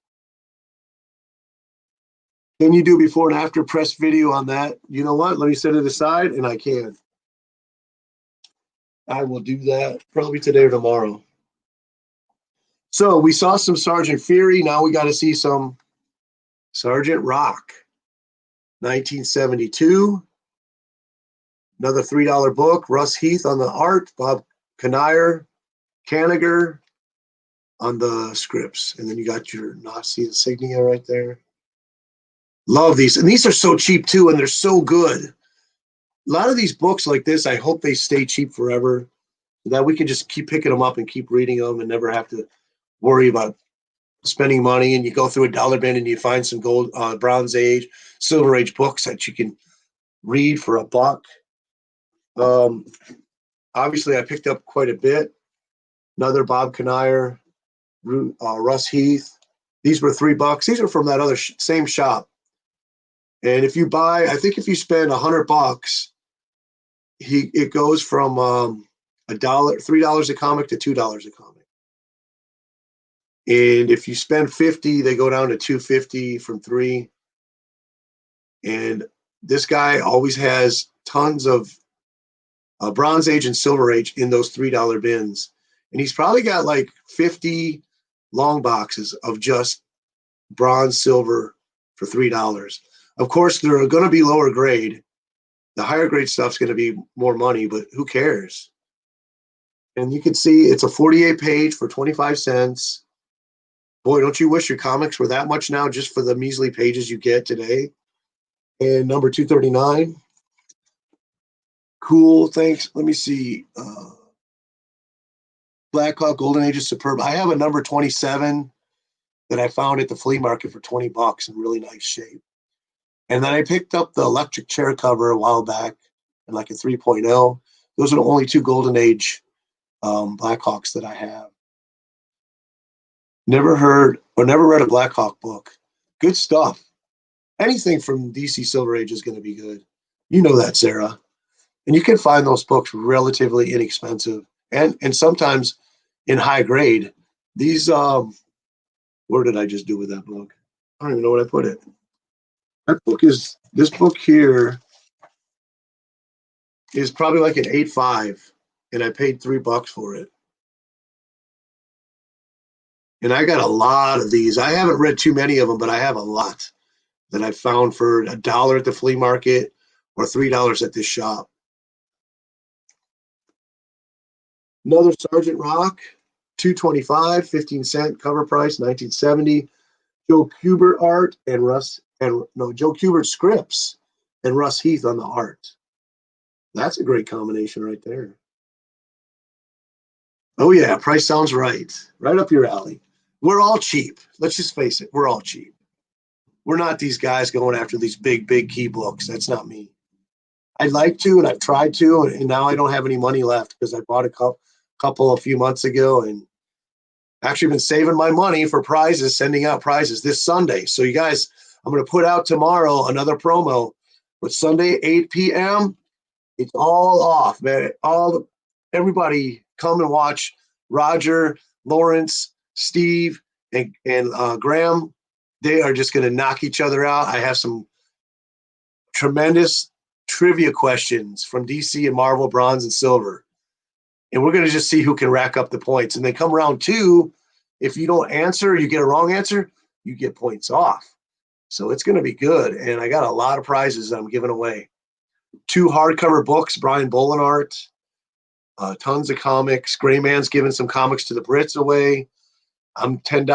A: Can you do before and after press video on that? You know what? Let me set it aside and I can. I will do that probably today or tomorrow. So we saw some Sergeant Fury. Now we got to see some Sergeant Rock. 1972. Another $3 book. Russ Heath on the art. Bob Kanier, Kaniger on the scripts. And then you got your Nazi insignia right there. Love these. And these are so cheap too, and they're so good. A lot of these books like this, I hope they stay cheap forever so that we can just keep picking them up and keep reading them and never have to worry about spending money. And you go through a dollar bin and you find some gold, Bronze Age, Silver Age books that you can read for $1. Obviously, I picked up quite a bit. Another Bob Kanier, Russ Heath. These were $3. These are from that other same shop. And if you buy, I think if you spend $100, it goes from $3 a comic to $2 a comic. And if you spend 50, they go down to 250 from 3. And this guy always has tons of Bronze Age and Silver Age in those $3 bins. And he's probably got like 50 long boxes of just bronze, silver for $3. Of course, they're going to be lower grade. The higher grade stuff's going to be more money, but who cares? And you can see it's a 48 page for 25 cents. Boy, don't you wish your comics were that much now just for the measly pages you get today? And number 239. Cool, thanks. Let me see. Blackhawk Golden Age is superb. I have a number 27 that I found at the flea market for $20 in really nice shape. And then I picked up the electric chair cover a while back in like a 3.0. Those are the only two Golden Age Blackhawks that I have. Never heard or never read a Blackhawk book. Good stuff. Anything from DC Silver Age is going to be good. You know that, Sarah. And you can find those books relatively inexpensive and sometimes in high grade. These where did I just do with that book? I don't even know where I put it. This book here is probably like an 8.5, and I paid $3 for it. And I got a lot of these. I haven't read too many of them, but I have a lot that I found for $1 at the flea market or $3 at this shop. Another Sergeant Rock, $2.25, 15-cent cover price, 1970. Joe Kubert art and Joe Kubert scripts and Russ Heath on the art. That's a great combination right there. Oh yeah, price sounds right. Right up your alley. We're all cheap. Let's just face it. We're all cheap. We're not these guys going after these big key books. That's not me. I'd like to, and I've tried to, and now I don't have any money left because I bought a couple a few months ago, and actually been saving my money for prizes, sending out prizes this Sunday. So you guys, I'm going to put out tomorrow another promo, but Sunday 8 p.m. It's all off, man. Everybody come and watch Roger, Lawrence, Steve, and Graham. They are just going to knock each other out. I have some tremendous trivia questions from DC and Marvel, bronze and silver. And we're going to just see who can rack up the points. And they come round two. If you don't answer, you get a wrong answer, you get points off. So it's going to be good. And I got a lot of prizes I'm giving away. 2 hardcover books, Brian Bolland art, tons of comics. Gray Man's giving some comics to the Brits away. I'm $10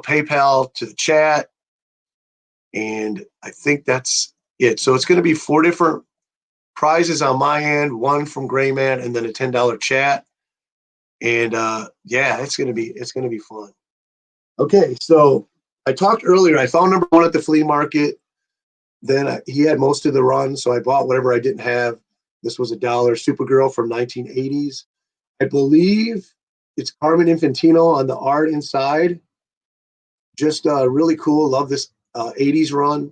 A: PayPal to the chat. And I think that's it. So it's going to be 4 different prizes on my end, 1 from Gray Man, and then a $10 chat. And yeah, it's gonna be fun. Okay, so I talked earlier. I found number 1 at the flea market. Then he had most of the run, so I bought whatever I didn't have. This was $1. Supergirl from 1980s. I believe it's Carmen Infantino on the art inside. Just really cool. Love this 80s run.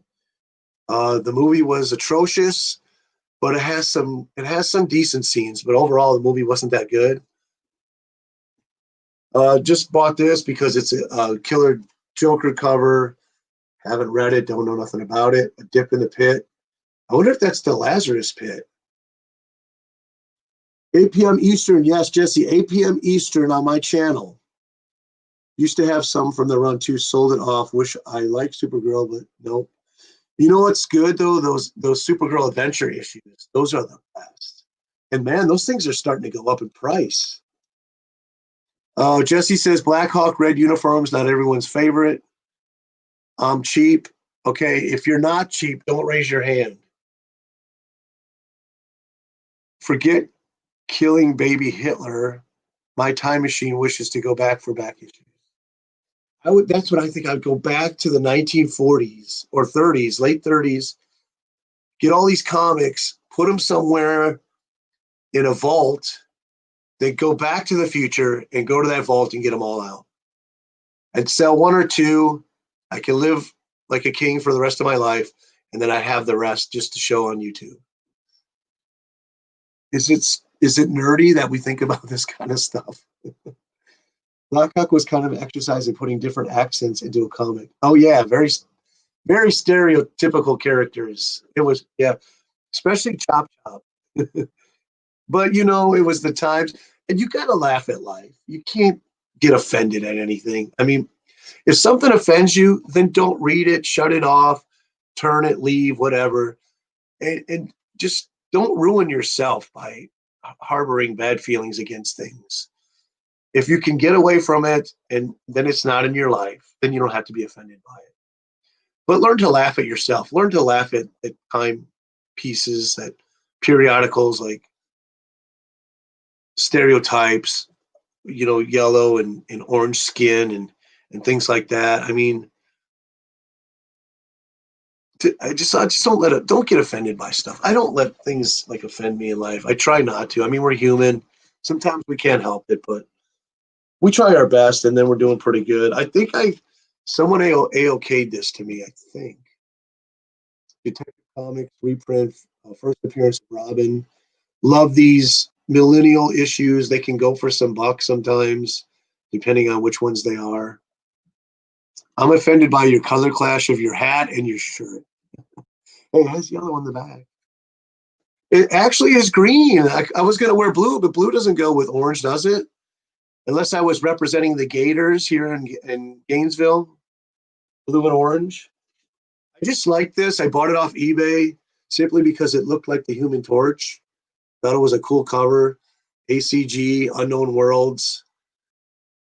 A: The movie was atrocious, but it has some decent scenes. But overall, the movie wasn't that good. Just bought this because it's a killer Joker cover. Haven't read it, don't know nothing about it. A Dip in the Pit. I wonder if that's the Lazarus Pit. 8 p.m. Eastern. Yes, Jesse, 8 p.m. Eastern on my channel. Used to have some from the run too. Sold it off. Wish I liked Supergirl, but nope. You know what's good though? Those Supergirl Adventure issues. Those are the best. And man, those things are starting to go up in price. Jesse says Blackhawk red uniforms, not everyone's favorite. I'm cheap. Okay, if you're not cheap, don't raise your hand. Forget killing baby Hitler. My time machine wishes to go back for back issues. That's what I think. I'd go back to the 1940s or 30s, late 30s, get all these comics, put them somewhere in a vault, then go back to the future and go to that vault and get them all out. I'd sell 1 or 2. I can live like a king for the rest of my life, and then I have the rest just to show on YouTube. Is it nerdy that we think about this kind of stuff? Blackhawk was kind of an exercise in putting different accents into a comic. Oh yeah, very very stereotypical characters. It was, yeah, especially Chop Chop. But you know, it was the times, and you gotta laugh at life. You can't get offended at anything. I mean, if something offends you, then don't read it, shut it off, turn it, leave, whatever. And just don't ruin yourself by harboring bad feelings against things. If you can get away from it and then it's not in your life, then you don't have to be offended by it. But learn to laugh at yourself. Learn to laugh at time pieces, at periodicals like stereotypes. yellow and orange skin and things like that. I mean, I just don't get offended by stuff. I don't let things like offend me in life. I try not to. I mean, we're human. Sometimes we can't help it, but we try our best, and then we're doing pretty good. I think someone a-okayed this to me. I think Detective Comics reprint, first appearance of Robin. Love these millennial issues. They can go for some bucks sometimes, depending on which ones they are. I'm offended by your color clash of your hat and your shirt. Hey, it has yellow on the back. It actually is green. I was going to wear blue, but blue doesn't go with orange, does it? Unless I was representing the Gators here in Gainesville, blue and orange. I just like this. I bought it off eBay simply because it looked like the Human Torch. Thought it was a cool cover. ACG, Unknown Worlds.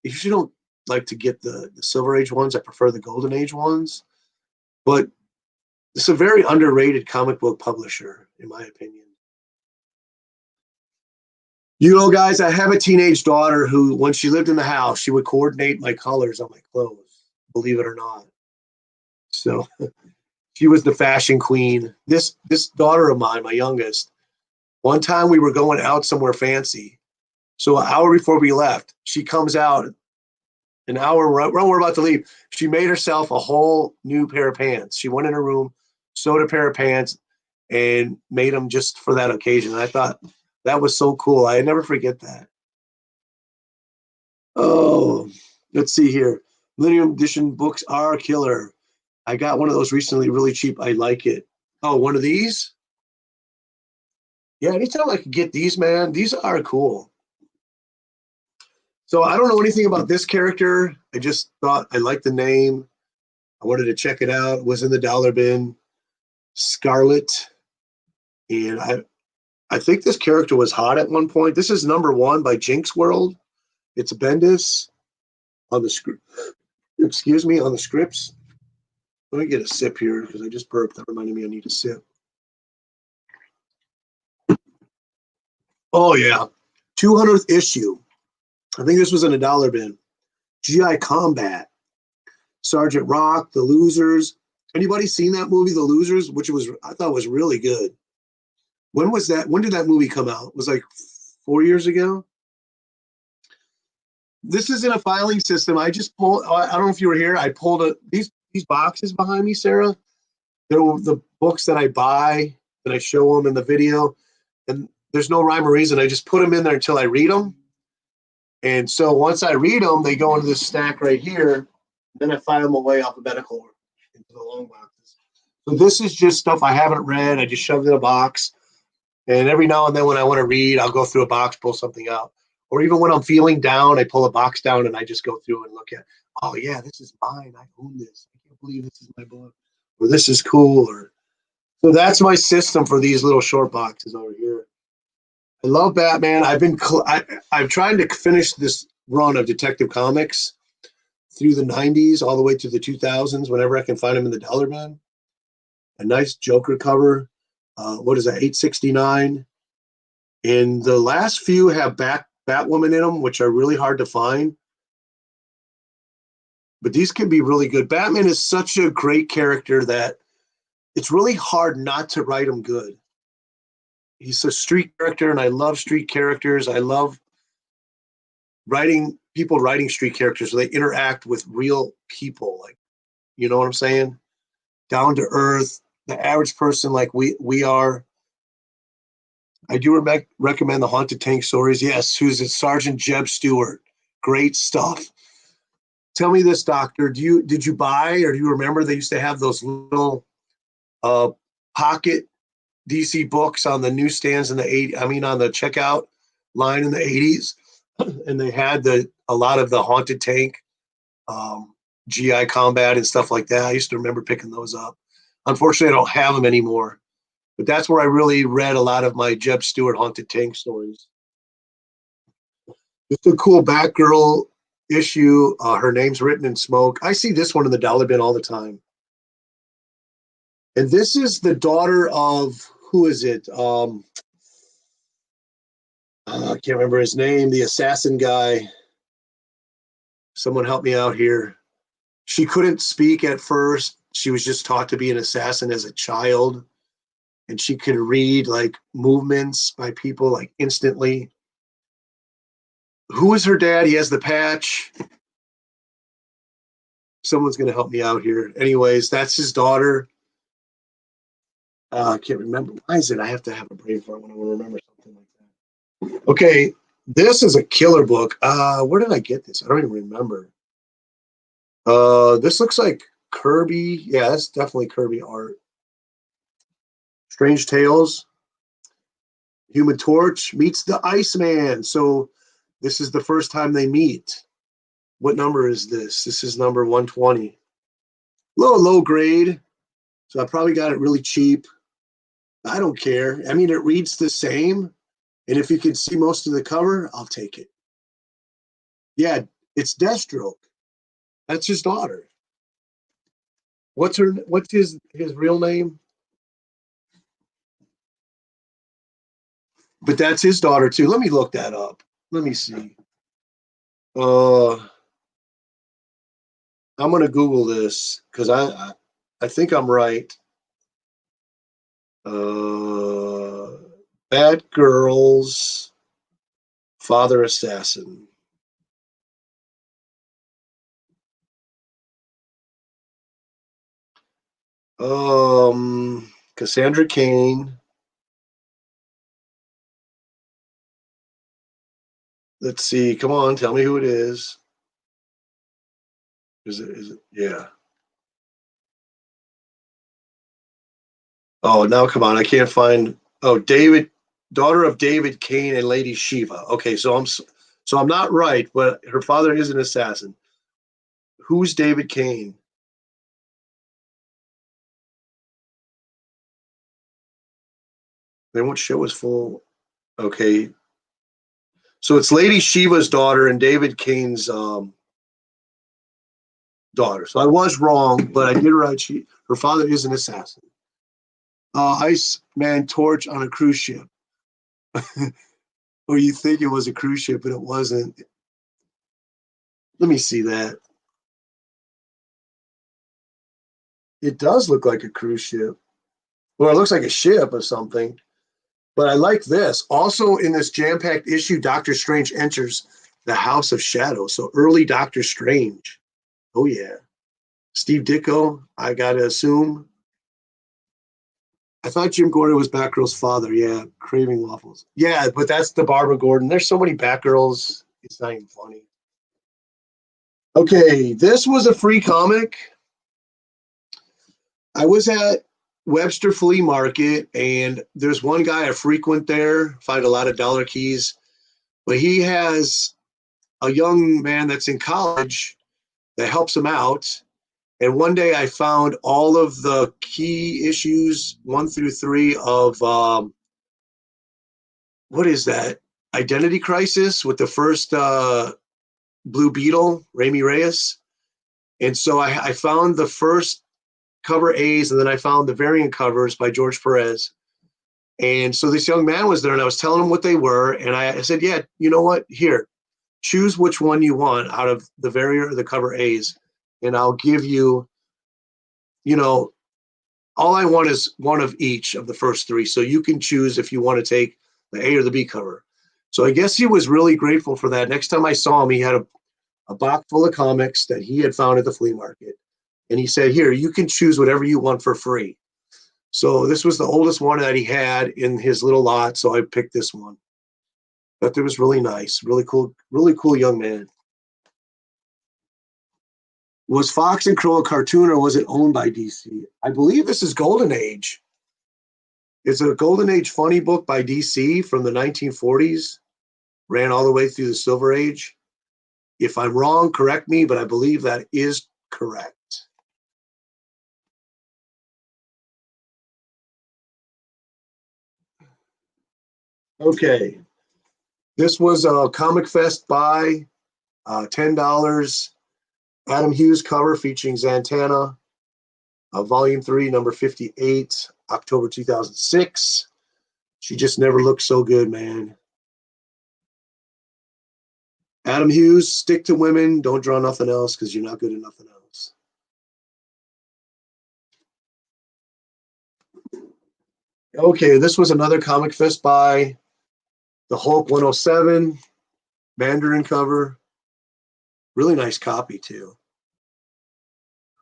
A: I usually don't like to get the Silver Age ones. I prefer the Golden Age ones. But it's a very underrated comic book publisher, in my opinion. Guys, I have a teenage daughter who, when she lived in the house, she would coordinate my colors on my clothes, believe it or not. So she was the fashion queen. This daughter of mine, my youngest, one time we were going out somewhere fancy. So an hour before we left, she comes out an hour when we're about to leave. She made herself a whole new pair of pants. She went in her room, sewed a pair of pants, and made them just for that occasion. And I thought that was so cool. I never forget that. Oh, let's see here. Millennium Edition books are killer. I got one of those recently, really cheap. I like it. Oh, one of these? Yeah, anytime I can get these, man, these are cool. So I don't know anything about this character. I just thought I liked the name. I wanted to check it out. It was in the dollar bin. Scarlet. And I think this character was hot at one point. This is #1 by Jinx World. It's Bendis on the script. Excuse me, on the scripts. Let me get a sip here because I just burped. That reminded me I need a sip. Oh yeah, 200th issue. I think this was in a dollar bin. GI Combat, Sergeant Rock, The Losers. Anybody seen that movie, The Losers? Which was I thought was really good. When was that? When did that movie come out? It was like 4 years ago. This is in a filing system. I just pulled. I don't know if you were here. I pulled these boxes behind me, Sarah. They're the books that I buy that I show them in the video, and there's no rhyme or reason. I just put them in there until I read them. And so once I read them, they go into this stack right here. Then I file them away alphabetical into the long boxes. So this is just stuff I haven't read. I just shoved in a box. And every now and then when I want to read, I'll go through a box, pull something out. Or even when I'm feeling down, I pull a box down and I just go through and look at, oh yeah, this is mine. I own this. I can't believe this is my book. Or this is cool. Or so that's my system for these little short boxes over here. I love Batman. I'm trying to finish this run of Detective Comics through the 90s all the way to the 2000s whenever I can find them in the dollar bin. A nice Joker cover. What is that? 869. And the last few have Batwoman in them, which are really hard to find. But these can be really good. Batman is such a great character that it's really hard not to write him good. He's a street character, and I love street characters. I love people writing street characters so they interact with real people. Like, you know what I'm saying? Down to earth, the average person like we are. I do recommend the Haunted Tank stories. Yes, who's it? Sergeant Jeb Stewart. Great stuff. Tell me this, Doctor. Did you buy or do you remember they used to have those little pocket DC books on the newsstands in the 80s? I mean, on the checkout line in the 80s, and they had a lot of the Haunted Tank, GI Combat and stuff like that. I used to remember picking those up. Unfortunately, I don't have them anymore. But that's where I really read a lot of my Jeb Stewart Haunted Tank stories. Just a cool Batgirl issue. Her name's written in smoke. I see this one in the dollar bin all the time. And this is the daughter of, who is it? I can't remember his name, the assassin guy. Someone help me out here. She couldn't speak at first. She was just taught to be an assassin as a child, and she could read like movements by people like instantly. Who is her dad? He has the patch. Someone's going to help me out here. Anyways, that's his daughter. I can't remember. Why is it I have to have a brain fart when I want to remember something like that? Okay, this is a killer book. Where did I get this? I don't even remember. This looks like Kirby. Yeah, that's definitely Kirby art. Strange Tales. Human Torch meets the Iceman. So this is the first time they meet. What number is this? This is number 120. Low grade. So I probably got it really cheap. I don't care. I mean, it reads the same. And if you can see most of the cover, I'll take it. Yeah, it's Deathstroke. That's his daughter. What's his real name? But that's his daughter too. Let me look that up. Let me see. Uh I'm gonna Google this because I think I'm right. Uh Bad Girls Father Assassin. Cassandra Cain. Let's see. Come on, tell me who it is. Is it yeah. Oh, now come on. I can't find David, daughter of David Cain and Lady Shiva. Okay, so I'm not right, but her father is an assassin. Who's David Cain? They won't show his full. Okay, so it's Lady Shiva's daughter and David Cain's daughter. So I was wrong, but I did right. Her father is an assassin. Iceman torch on a cruise ship. Or you think it was a cruise ship, but it wasn't. Let me see that. It does look like a cruise ship. Well, it looks like a ship or something. But I like this. Also, in this jam packed issue, Doctor Strange enters the House of Shadows. So early Doctor Strange. Oh, yeah. Steve Ditko, I got to assume. I thought Jim Gordon was Batgirl's father. Yeah, Craving Waffles. Yeah, but that's the Barbara Gordon. There's so many Batgirls. It's not even funny. Okay, this was a free comic. I was at Webster Flea Market, and there's one guy I frequent there, find a lot of dollar keys, but he has a young man that's in college that helps him out. And one day I found all of the key issues 1 through 3 of what is that? Identity Crisis with the first Blue Beetle, Raimi Reyes. And so I found the first cover A's, and then I found the variant covers by George Perez. And so this young man was there, and I was telling him what they were. And I said, yeah, you know what? Here, choose which one you want out of the variant or the cover A's, and I'll give you, you know, all I want is one of each of the first 3. So you can choose if you want to take the A or the B cover. So I guess he was really grateful for that. Next time I saw him, he had a box full of comics that he had found at the flea market. And he said, here, you can choose whatever you want for free. So this was the oldest one that he had in his little lot. So I picked this one. But it was really nice, really cool young man. Was Fox and Crow a cartoon, or was it owned by DC? I believe this is Golden Age. It's a Golden Age funny book by DC from the 1940s, ran all the way through the Silver Age. If I'm wrong, correct me, but I believe that is correct. Okay. This was a Comic Fest buy, $10. Adam Hughes cover featuring Zatanna, Volume 3, number 58, October 2006. She just never looked so good, man. Adam Hughes, stick to women. Don't draw nothing else because you're not good at nothing else. Okay, this was another Comic Fest by the Hulk 107, Mandarin cover. Really nice copy, too.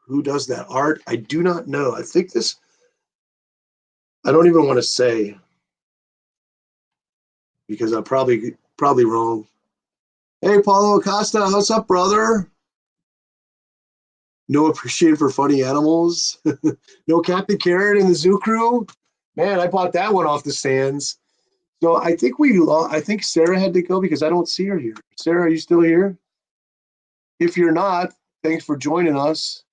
A: Who does that art? I do not know. I think this, I don't even want to say because I'm probably wrong. Hey, Paulo Acosta, what's up, brother? No appreciation for funny animals. No Captain Carrot in the Zoo Crew. Man, I bought that one off the stands. So I think I think Sarah had to go because I don't see her here. Sarah, are you still here? If you're not, thanks for joining us.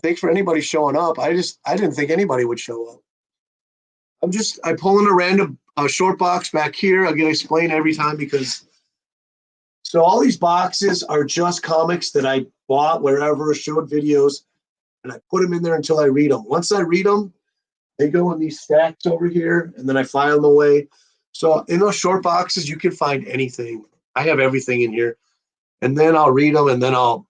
A: Thanks for anybody showing up. I didn't think anybody would show up. I pull in a random short box back here. I'm gonna explain every time because so all these boxes are just comics that I bought wherever, showed videos, and I put them in there until I read them. Once I read them, they go in these stacks over here, and then I file them away. So in those short boxes, you can find anything. I have everything in here, and then I'll read them, and then I'll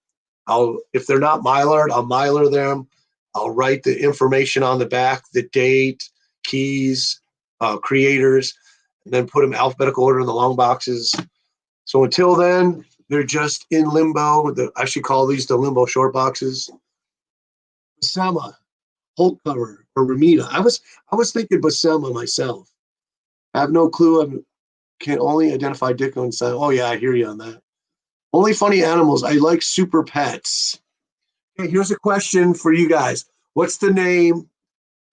A: if they're not Mylar, I'll Mylar them. I'll write the information on the back, the date, keys, creators, and then put them in alphabetical order in the long boxes. So until then, they're just in limbo. I should call these the limbo short boxes. Buscema, Hulk cover, or Ramita. I was thinking Buscema myself. I have no clue. I can only identify Dicko and say, oh yeah, I hear you on that. Only funny animals. I like super pets. Okay, here's a question for you guys. What's the name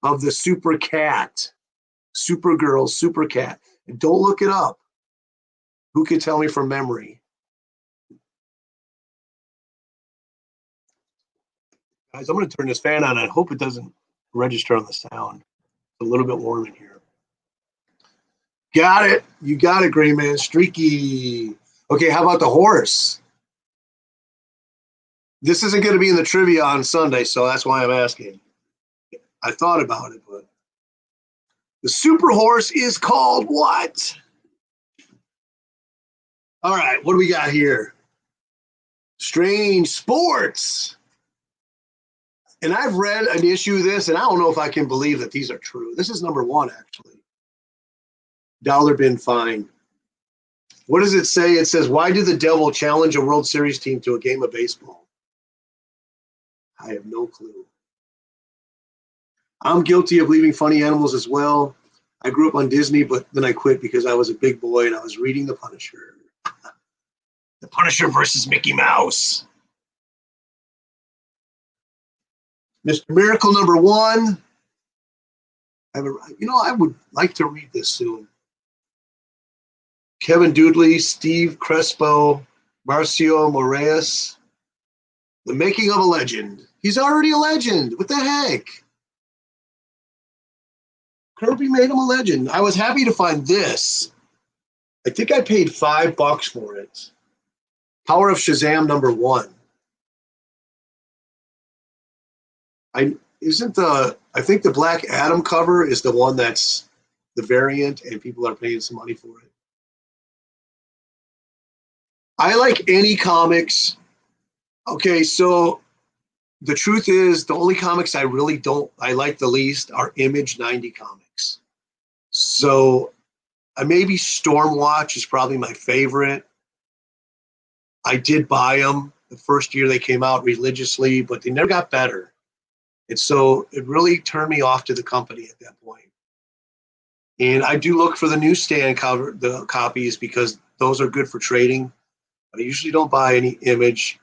A: of the super cat? Supergirl, super cat. And don't look it up. Who can tell me from memory? Guys, I'm going to turn this fan on. I hope it doesn't register on the sound. It's a little bit warm in here. Got it. You got it, Gray Man. Streaky. Okay, how about the horse? This isn't going to be in the trivia on Sunday, so that's why I'm asking. I thought about it, but the super horse is called what? All right, what do we got here? Strange Sports. And I've read an issue of this, and I don't know if I can believe that these are true. This is number 1, actually. Dollar bin fine. What does it say? It says, why did the Devil challenge a World Series team to a game of baseball? I have no clue. I'm guilty of leaving funny animals as well. I grew up on Disney, but then I quit because I was a big boy and I was reading The Punisher. The Punisher versus Mickey Mouse. Mr. Miracle number 1. I would like to read this soon. Kevin Dudley, Steve Crespo, Marcio Moraes. The Making of a Legend. He's already a legend. What the heck? Kirby made him a legend. I was happy to find this. I think I paid $5 for it. Power of Shazam number 1. I think the Black Adam cover is the one that's the variant, and people are paying some money for it. I like any comics. Okay, so the truth is, the only comics I like the least are Image 90 comics. So maybe Stormwatch is probably my favorite. I did buy them the first year they came out religiously, but they never got better. And so it really turned me off to the company at that point. And I do look for the newsstand the copies because those are good for trading. I usually don't buy any Image.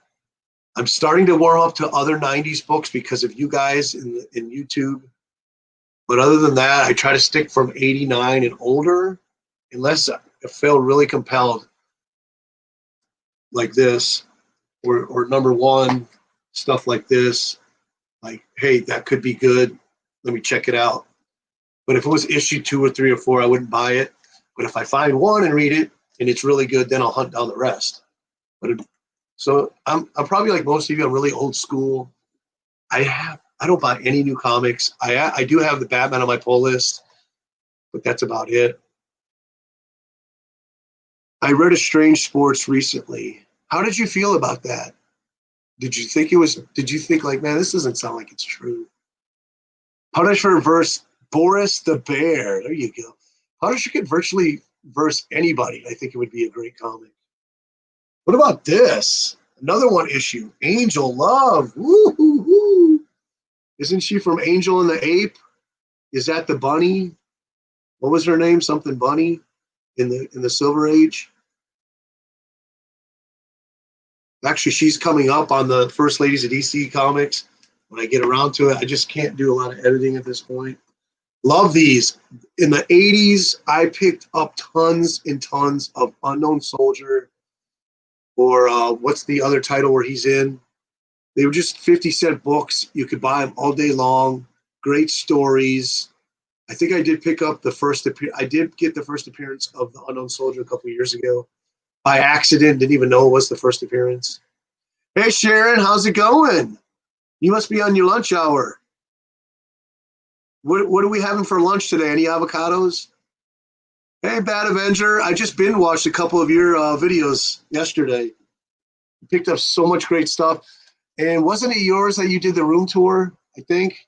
A: I'm starting to warm up to other 90s books because of you guys in YouTube. But other than that, I try to stick from 89 and older, unless I feel really compelled, like this, or number 1, stuff like this. Like, hey, that could be good. Let me check it out. But if it was issue 2 or 3 or 4, I wouldn't buy it. But if I find one and read it and it's really good, then I'll hunt down the rest. So I'm probably like most of you. I'm really old school. I don't buy any new comics. I do have the Batman on my pull list, but that's about it. I read a Strange Sports recently. How did you feel about that? Did you think like, man, this doesn't sound like it's true? Punisher versus Boris the Bear. There you go. Punisher could virtually verse anybody. I think it would be a great comic. What about this? Another one issue. Angel Love. Woo hoo hoo. Isn't she from Angel and the Ape? Is that the bunny? What was her name? Something Bunny in the Silver Age. Actually, she's coming up on the First Ladies of DC comics when I get around to it. I just can't do a lot of editing at this point. Love these. In the 80s, I picked up tons and tons of Unknown Soldier, or what's the other title where he's in? They were just 50-cent books. You could buy them all day long. Great stories. I think I did pick up I did get the first appearance of the Unknown Soldier a couple of years ago. By accident, didn't even know it was the first appearance. Hey, Sharon, how's it going? You must be on your lunch hour. What are we having for lunch today? Any avocados? Hey, Bad Avenger, I just binge watched a couple of your videos yesterday. Picked up so much great stuff. And wasn't it yours that you did the room tour, I think?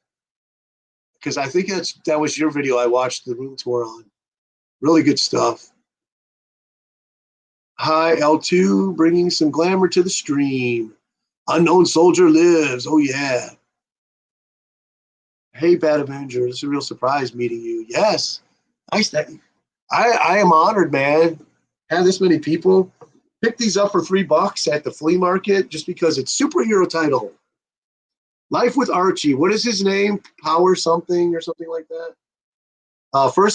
A: Because I think that was your video I watched the room tour on. Really good stuff. Hi, L2, bringing some glamour to the stream. Unknown Soldier lives. Oh, yeah. Hey, Bad Avenger, it's a real surprise meeting you. Yes. Nice. I am honored, man. Have this many people. Pick these up for $3 at the flea market just because it's superhero title. Life with Archie. What is his name? Power something or something like that.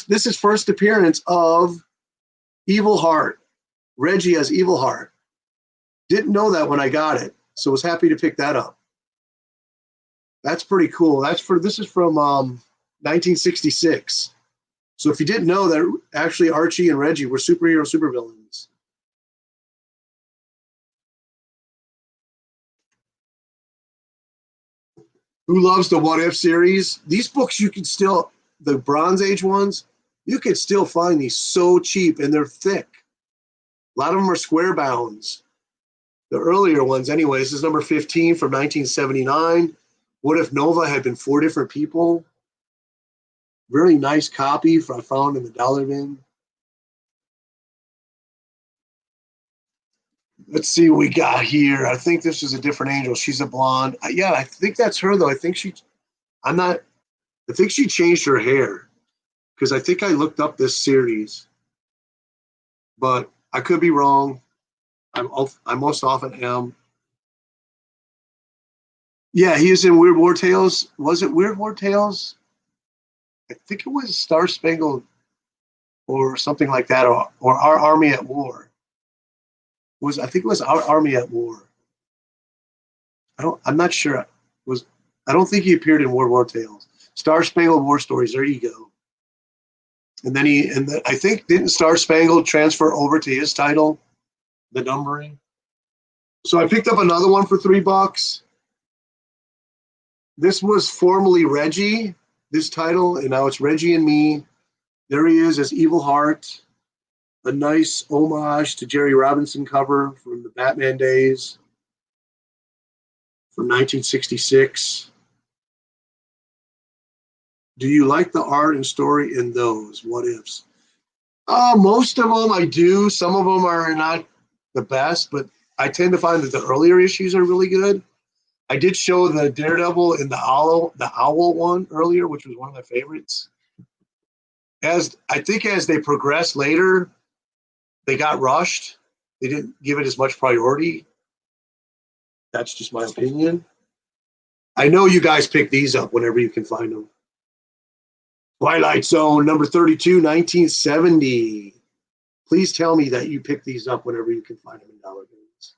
A: This is first appearance of Evil Heart. Reggie as Evil Heart. Didn't know that when I got it, so was happy to pick that up. That's pretty cool. This is from 1966. So if you didn't know that, actually Archie and Reggie were supervillains. Who loves the What If series? These books you can still, the Bronze Age ones, you could still find these so cheap and they're thick. A lot of them are square bounds. The earlier ones, anyways, this is number 15 from 1979. What if Nova had been 4 different people? Really nice copy I found in the dollar bin. Let's see what we got here. I think this is a different Angel. She's a blonde. Yeah, I think that's her though. I think she changed her hair because I think I looked up this series, but I could be wrong. I most often am. Yeah, he is in Weird War Tales. Was it Weird War Tales? I think it was Star Spangled or something like that, or Our Army at War. I think it was Our Army at War. I'm not sure. I don't think he appeared in World War Tales. Star Spangled War Stories. There you go. And then I think didn't Star Spangled transfer over to his title, the numbering. So I picked up another one for $3. This was formerly Reggie, this title, and now it's Reggie and Me. There he is as Evil Heart. A nice homage to Jerry Robinson cover from the Batman days from 1966. Do you like the art and story in those What Ifs? Most of them I do. Some of them are not the best, but I tend to find that the earlier issues are really good. I did show the Daredevil and the Owl one earlier, which was one of my favorites. As they progressed later, they got rushed. They didn't give it as much priority. That's just my opinion. I know you guys pick these up whenever you can find them. Twilight Zone, number 32, 1970. Please tell me that you pick these up whenever you can find them in dollar bins.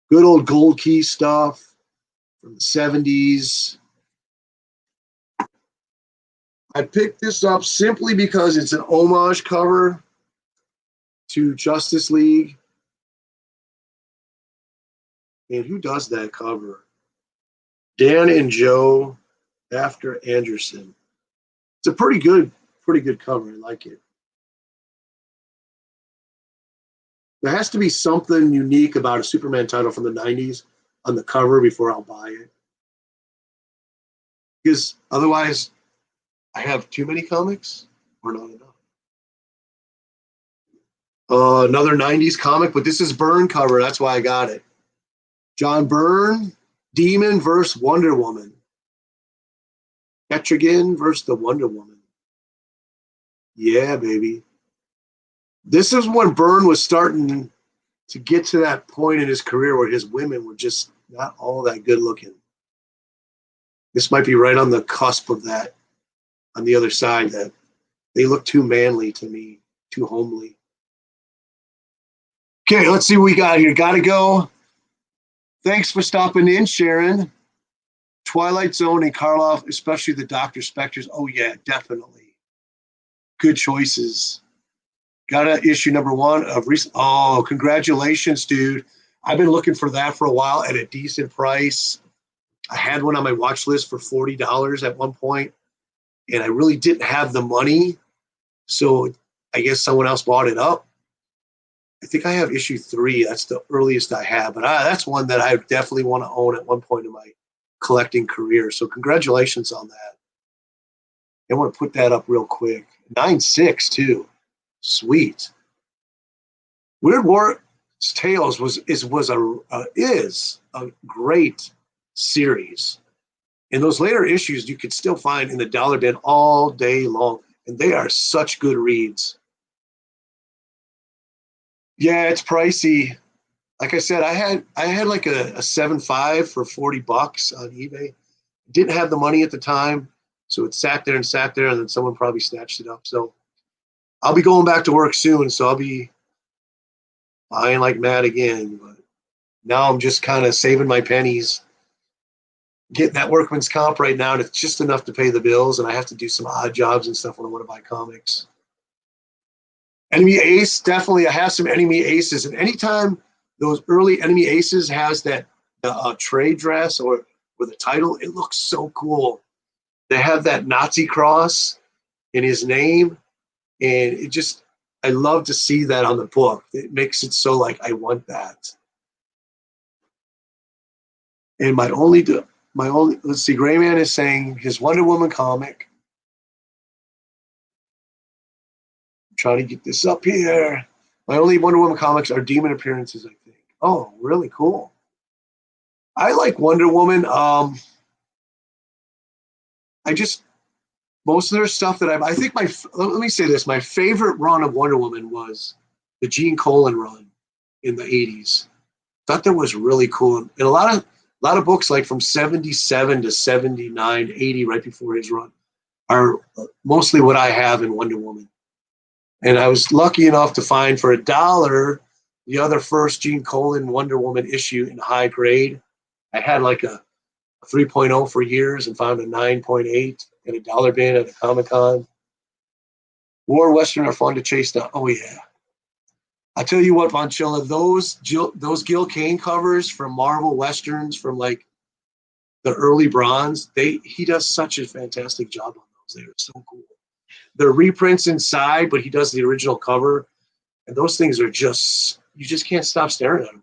A: Good old Gold Key stuff from the 70s. I picked this up simply because it's an homage cover to Justice League. And who does that cover? Dan and Joe after Anderson. It's a pretty good cover. I like it. There has to be something unique about a Superman title from the 90s on the cover before I'll buy it. Because otherwise, I have too many comics or not enough. Another 90s comic, but this is Byrne cover. That's why I got it. John Byrne, Demon versus Wonder Woman. Etrigan versus the Wonder Woman. Yeah, baby. This is when Byrne was starting to get to that point in his career where his women were just not all that good looking. This might be right on the cusp of that, on the other side, that they look too manly to me, too homely. Okay, let's see what we got here. Gotta go. Thanks for stopping in, Sharon. Twilight Zone and Karloff, especially the Dr. Specters. Oh, yeah, definitely. Good choices. Got a issue number 1 of recent. Oh, congratulations, dude. I've been looking for that for a while at a decent price. I had one on my watch list for $40 at one point, and I really didn't have the money. So I guess someone else bought it up. I think I have issue 3. That's the earliest I have, but that's one that I definitely want to own at one point in my collecting career. So congratulations on that. I want to put that up real quick. 9.6 too. Sweet. Weird War Tales is a great series. And those later issues you could still find in the dollar bin all day long, and they are such good reads. Yeah, it's pricey. Like I said, I had like a 7.5 for $40 on eBay. Didn't have the money at the time, so it sat there, and then someone probably snatched it up. So I'll be going back to work soon, so I'll be buying like mad again. But now I'm just kind of saving my pennies, getting that workman's comp right now, and it's just enough to pay the bills, and I have to do some odd jobs and stuff when I want to buy comics. Enemy Ace, definitely. I have some Enemy Aces, and anytime those early Enemy Aces has that trade dress or with a title, it looks so cool. They have that Nazi cross in his name, and it just, I love to see that on the book. It makes it so like I want that. And let's see, Gray Man is saying his Wonder Woman comic. I'm trying to get this up here. My only Wonder Woman comics are Demon appearances, I think. Oh, really cool. I like Wonder Woman. Most of their stuff that I think let me say this, my favorite run of Wonder Woman was the Gene Colan run in the 80s. Thought that was really cool. And a lot of books like from 77 to 79, 80, right before his run, are mostly what I have in Wonder Woman. And I was lucky enough to find for $1 the other first Gene Colan Wonder Woman issue in high grade. I had like a 3.0 for years and found a 9.8 at a dollar bin at a Comic-Con. War Western are fun to chase down. Oh, yeah. I tell you what, Vonchilla, those Gil Kane covers from Marvel Westerns from like the early bronze, he does such a fantastic job on those. They're so cool. They're reprints inside, but he does the original cover. And those things are just, you just can't stop staring at them.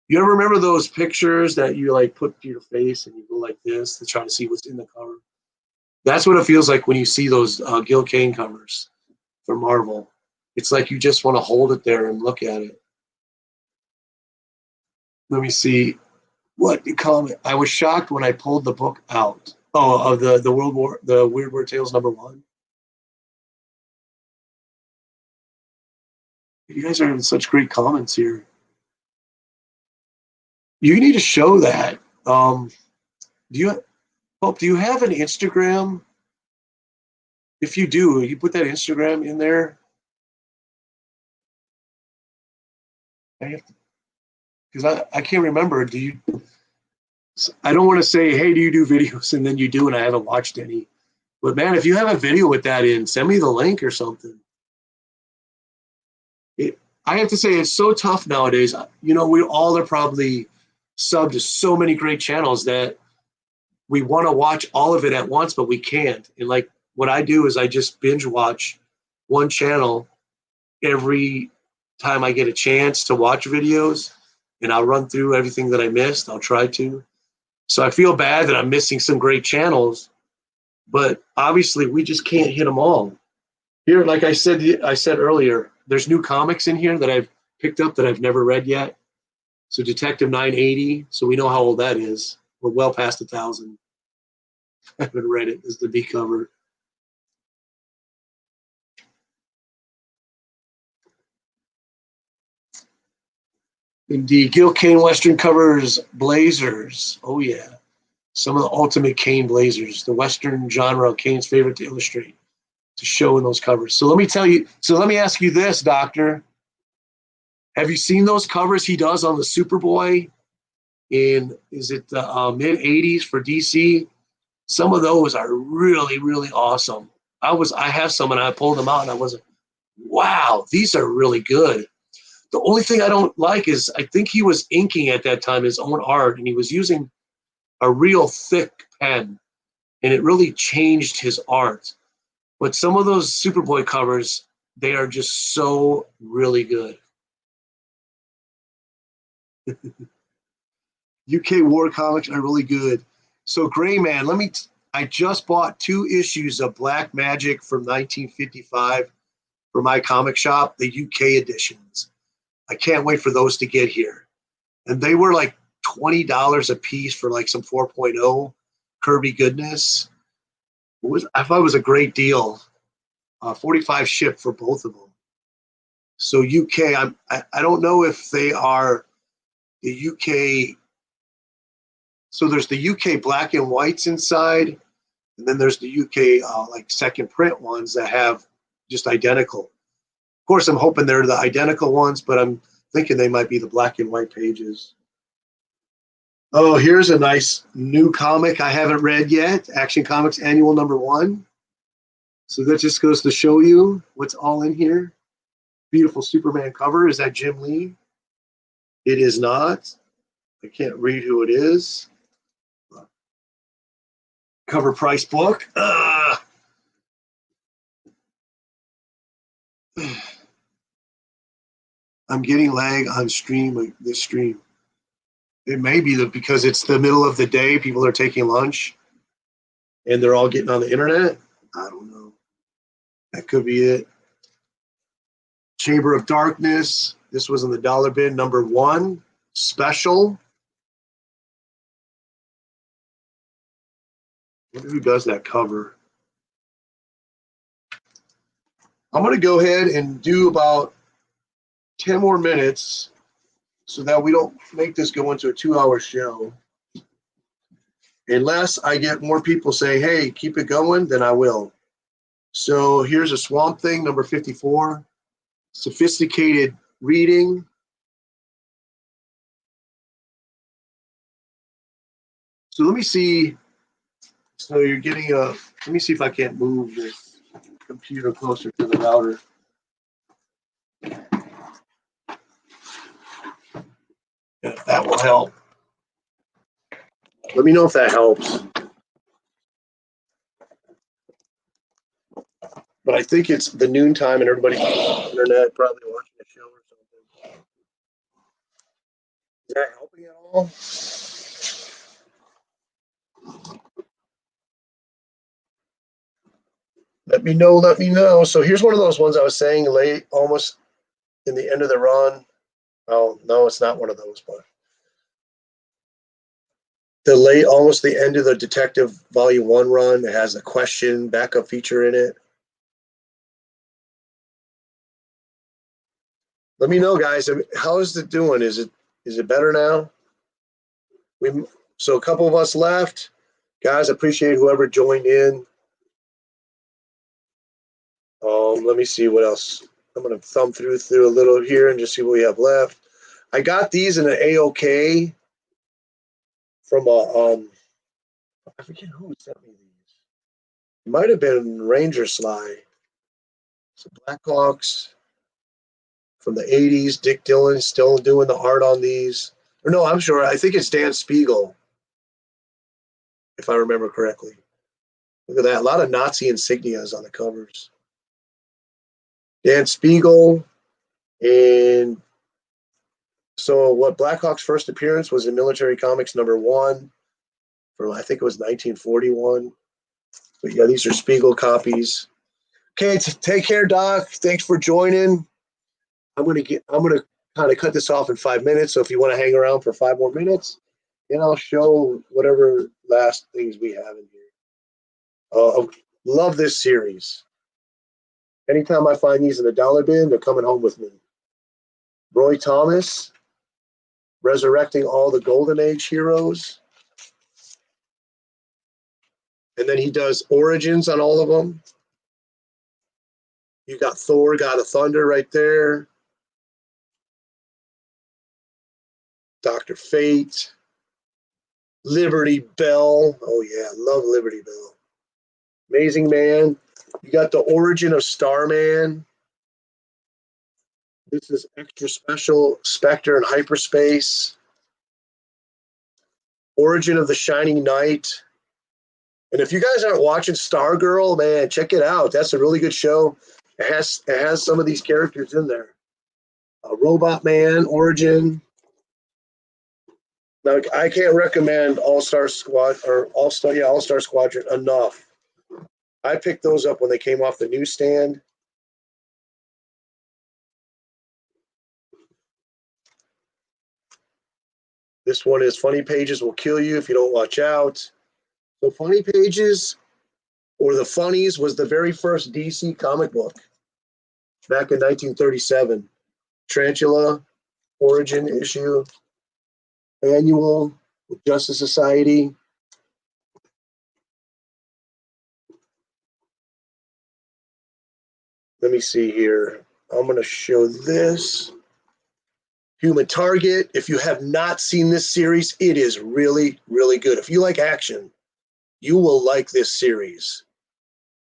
A: You ever remember those pictures that you like put to your face and you go like this to try to see what's in the cover? That's what it feels like when you see those Gil Kane covers for Marvel. It's like you just want to hold it there and look at it. Let me see. What comment? I was shocked when I pulled the book out. Oh, of the Weird War Tales #1. You guys are having such great comments here. You need to show that. Do you have an Instagram? If you do, you put that Instagram in there. Because I can't remember. I don't want to say, hey, do you do videos? And then you do, and I haven't watched any. But man, if you have a video with that in, send me the link or something. I have to say, it's so tough nowadays. You know, we all are probably subbed to so many great channels that we want to watch all of it at once, but we can't. And like what I do is I just binge watch one channel every time I get a chance to watch videos, and I'll run through everything that I missed. I'll try to. So I feel bad that I'm missing some great channels, but obviously we just can't hit them all. Here, like I said earlier, there's new comics in here that I've picked up that I've never read yet. So Detective 980, so we know how old that is. We're well past 1,000. I haven't read it. This is the B cover. Indeed. Gil Kane Western covers Blazers. Oh, yeah. Some of the ultimate Kane Blazers, the Western genre, Kane's favorite to illustrate, to show in those covers. So let me ask you this, Doctor. Have you seen those covers he does on the Superboy in, is it the mid 80s for DC? Some of those are really, really awesome. I have some and I pulled them out and I was like, wow, these are really good. The only thing I don't like is I think he was inking at that time his own art and he was using a real thick pen and it really changed his art. But some of those Superboy covers, they are just so really good. UK war comics are really good. So Gray Man, I just bought 2 issues of Black Magic from 1955 for my comic shop, the UK editions. I can't wait for those to get here. And they were like $20 a piece for like some 4.0 Kirby goodness. I thought it was a great deal. 45 shipped for both of them. So UK, I don't know if they are the UK. So there's the UK black and whites inside, and then there's the UK like second print ones that have just identical. Of course, I'm hoping they're the identical ones, but I'm thinking they might be the black and white pages. Oh, here's a nice new comic I haven't read yet, Action Comics Annual #1. So that just goes to show you what's all in here. Beautiful Superman cover. Is that Jim Lee? It is not. I can't read who it is. Cover price book. I'm getting lag on this stream. It may be because it's the middle of the day, people are taking lunch, and they're all getting on the internet. I don't know. That could be it. Chamber of Darkness. This was in the dollar bin, #1 special. I wonder who does that cover. I'm going to go ahead and do about 10 more minutes so that we don't make this go into a 2-hour show. Unless I get more people saying, hey, keep it going, then I will. So here's a Swamp Thing, #54. Sophisticated reading. So let me see. So you're getting let me see if I can't move this computer closer to the router. Yeah, that will help. Let me know if that helps. But I think it's the noontime and everybody's on the internet probably watching a show or something. Is that helping at all? Let me know, let me know. So here's one of those ones I was saying late, almost in the end of the run. Oh, no, it's not one of those, but almost the end of the Detective Volume 1 run. It has a question backup feature in it. Let me know, guys. How is it doing? Is it better now? So a couple of us left. Guys, appreciate whoever joined in. Let me see what else. I'm going to thumb through a little here and just see what we have left. I got these in an AOK from I forget who sent me these. It might have been Ranger Sly. So Blackhawks from the 80s. Dick Dillon still doing the art on these. Or no, I'm sure. I think it's Dan Spiegel, if I remember correctly. Look at that. A lot of Nazi insignias on the covers. Dan Spiegel And so what Blackhawk's first appearance was in Military Comics #1 from, I think it was 1941. But yeah, these are Spiegel copies. Okay, take care, Doc. Thanks for joining. I'm gonna kind of cut this off in 5 minutes. So if you want to hang around for 5 more minutes, and I'll show whatever last things we have in here. Love this series. Anytime I find these in the dollar bin, they're coming home with me. Roy Thomas, resurrecting all the Golden Age heroes. And then he does origins on all of them. You got Thor, God of Thunder right there. Dr. Fate. Liberty Bell. Oh, yeah, love Liberty Bell. Amazing Man. You got the origin of Starman. This is extra special Spectre and hyperspace. Origin of the Shining Knight. And if you guys aren't watching Stargirl, man, check it out. That's a really good show. It has some of these characters in there. Robot Man, Origin. Now, I can't recommend All-Star Squadron enough. I picked those up when they came off the newsstand. This one is Funny Pages Will Kill You If You Don't Watch Out. So Funny Pages, or The Funnies, was the very first DC comic book back in 1937. Tarantula, origin issue, annual with Justice Society. Let me see here. I'm going to show this. Human Target. If you have not seen this series, it is really, really good. If you like action, you will like this series.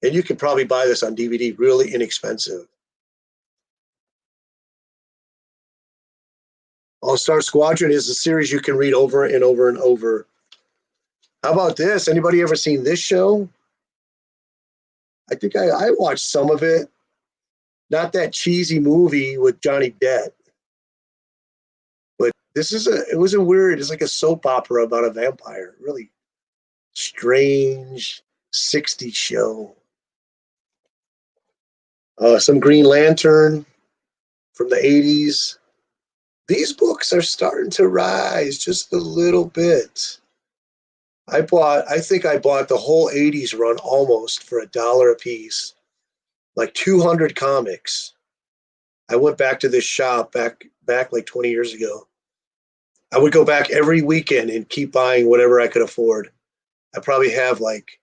A: And you can probably buy this on DVD, really inexpensive. All-Star Squadron is a series you can read over and over and over. How about this? Anybody ever seen this show? I think I watched some of it. Not that cheesy movie with Johnny Depp. But it was a weird, it's like a soap opera about a vampire. Really strange 60s show. Some Green Lantern from the 80s. These books are starting to rise just a little bit. I think I bought the whole 80s run almost for $1 a piece, like 200 comics. I went back to this shop back like 20 years ago. I would go back every weekend and keep buying whatever I could afford. I probably have like,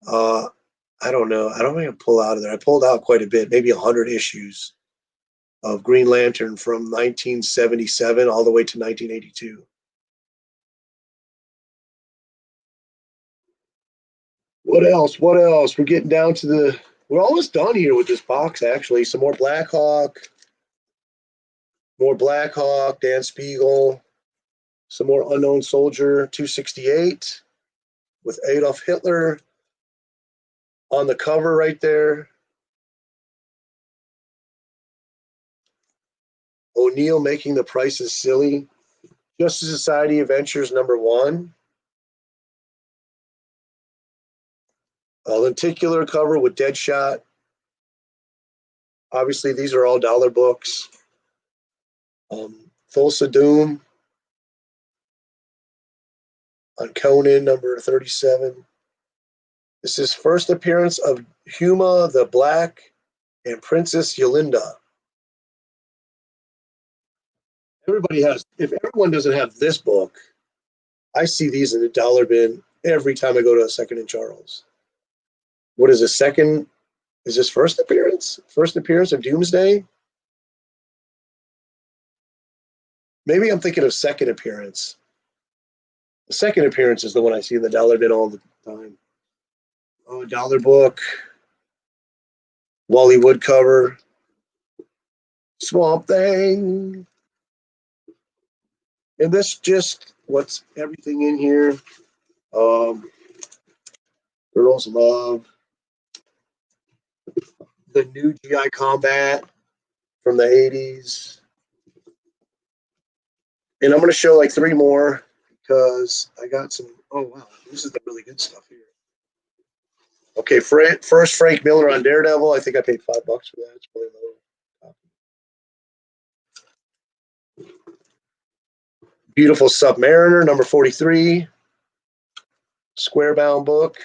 A: I don't know. I don't even pull out of there. I pulled out quite a bit, maybe 100 issues of Green Lantern from 1977 all the way to 1982. What else? What else? We're getting down to we're almost done here with this box, actually. Some more Blackhawk. More Blackhawk, Dan Spiegel. Some more Unknown Soldier 268 with Adolf Hitler on the cover right there. O'Neill Making the Prices Silly. Justice Society Adventures #1. A lenticular cover with Deadshot. Obviously, these are all dollar books. Thulsa Doom on Conan #37. This is first appearance of Huma the Black and Princess Yolinda. If everyone doesn't have this book, I see these in the dollar bin every time I go to a Second and Charles. What is a second? Is this first appearance? First appearance of Doomsday? Maybe I'm thinking of second appearance. The second appearance is the one I see in the dollar bin all the time. Oh, dollar book. Wally Wood cover. Swamp Thing. And this just what's everything in here. Girls Love. The new GI Combat from the 80s. And I'm going to show like 3 more because I got some. Oh, wow. This is the really good stuff here. Okay, first Frank Miller on Daredevil. I think I paid $5 for that. It's really low. Beautiful Submariner, number 43. Square-bound book.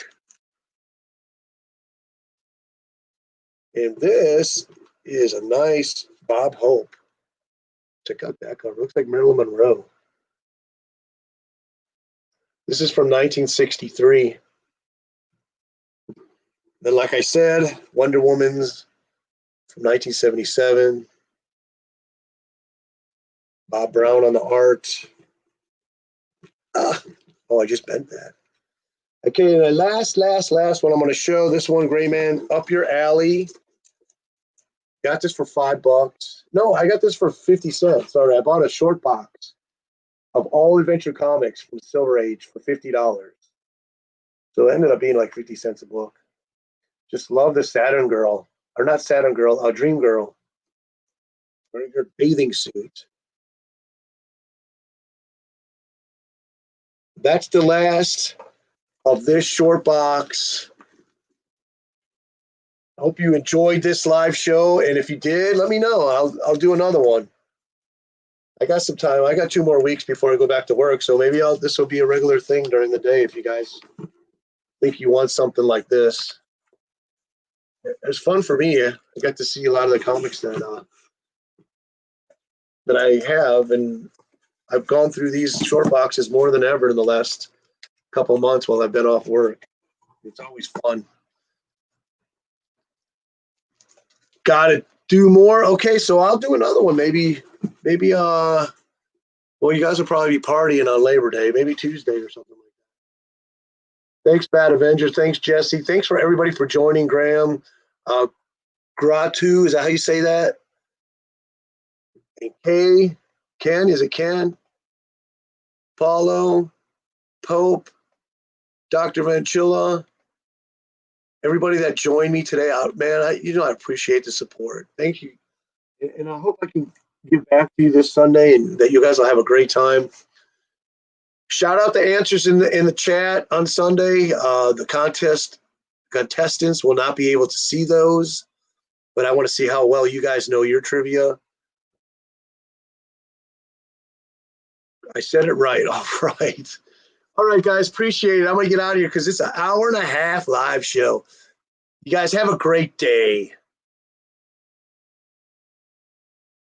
A: And this is a nice Bob Hope. Check out that cover. Looks like Marilyn Monroe. This is from 1963. Then, like I said, Wonder Woman's from 1977. Bob Brown on the art. Oh, I just bent that. Okay, the last one I'm going to show. This one, Gray Man, up your alley. Got this for $5. No, I got this for 50 cents. Sorry, I bought a short box of all Adventure Comics from Silver Age for $50. So it ended up being like 50 cents a book. Just love the Saturn Girl, or not Saturn Girl, Dream Girl, wearing her bathing suit. That's the last of this short box. I hope you enjoyed this live show, and if you did, let me know. I'll do another one. I got some time. I got 2 more weeks before I go back to work, so maybe this will be a regular thing during the day if you guys think you want something like this. It was fun for me. I got to see a lot of the comics that I have, and I've gone through these short boxes more than ever in the last couple months while I've been off work. It's always fun. Got to do more. Okay, so I'll do another one. Maybe well, you guys will probably be partying on Labor Day, maybe Tuesday or something like that. Thanks, Bad Avengers. Thanks, Jesse. Thanks for everybody for joining, Graham. Gratu, is that how you say that? And Ken, is it Ken? Paulo, Pope, Dr. Vanchilla, everybody that joined me today. Man, I appreciate the support. Thank you. And I hope I can get back to you this Sunday and that you guys will have a great time. Shout out the answers in the chat on Sunday. The contestants will not be able to see those, but I want to see how well you guys know your trivia. I said it right. All right. All right, guys. Appreciate it. I'm going to get out of here because it's an 1.5 hour live show. You guys have a great day.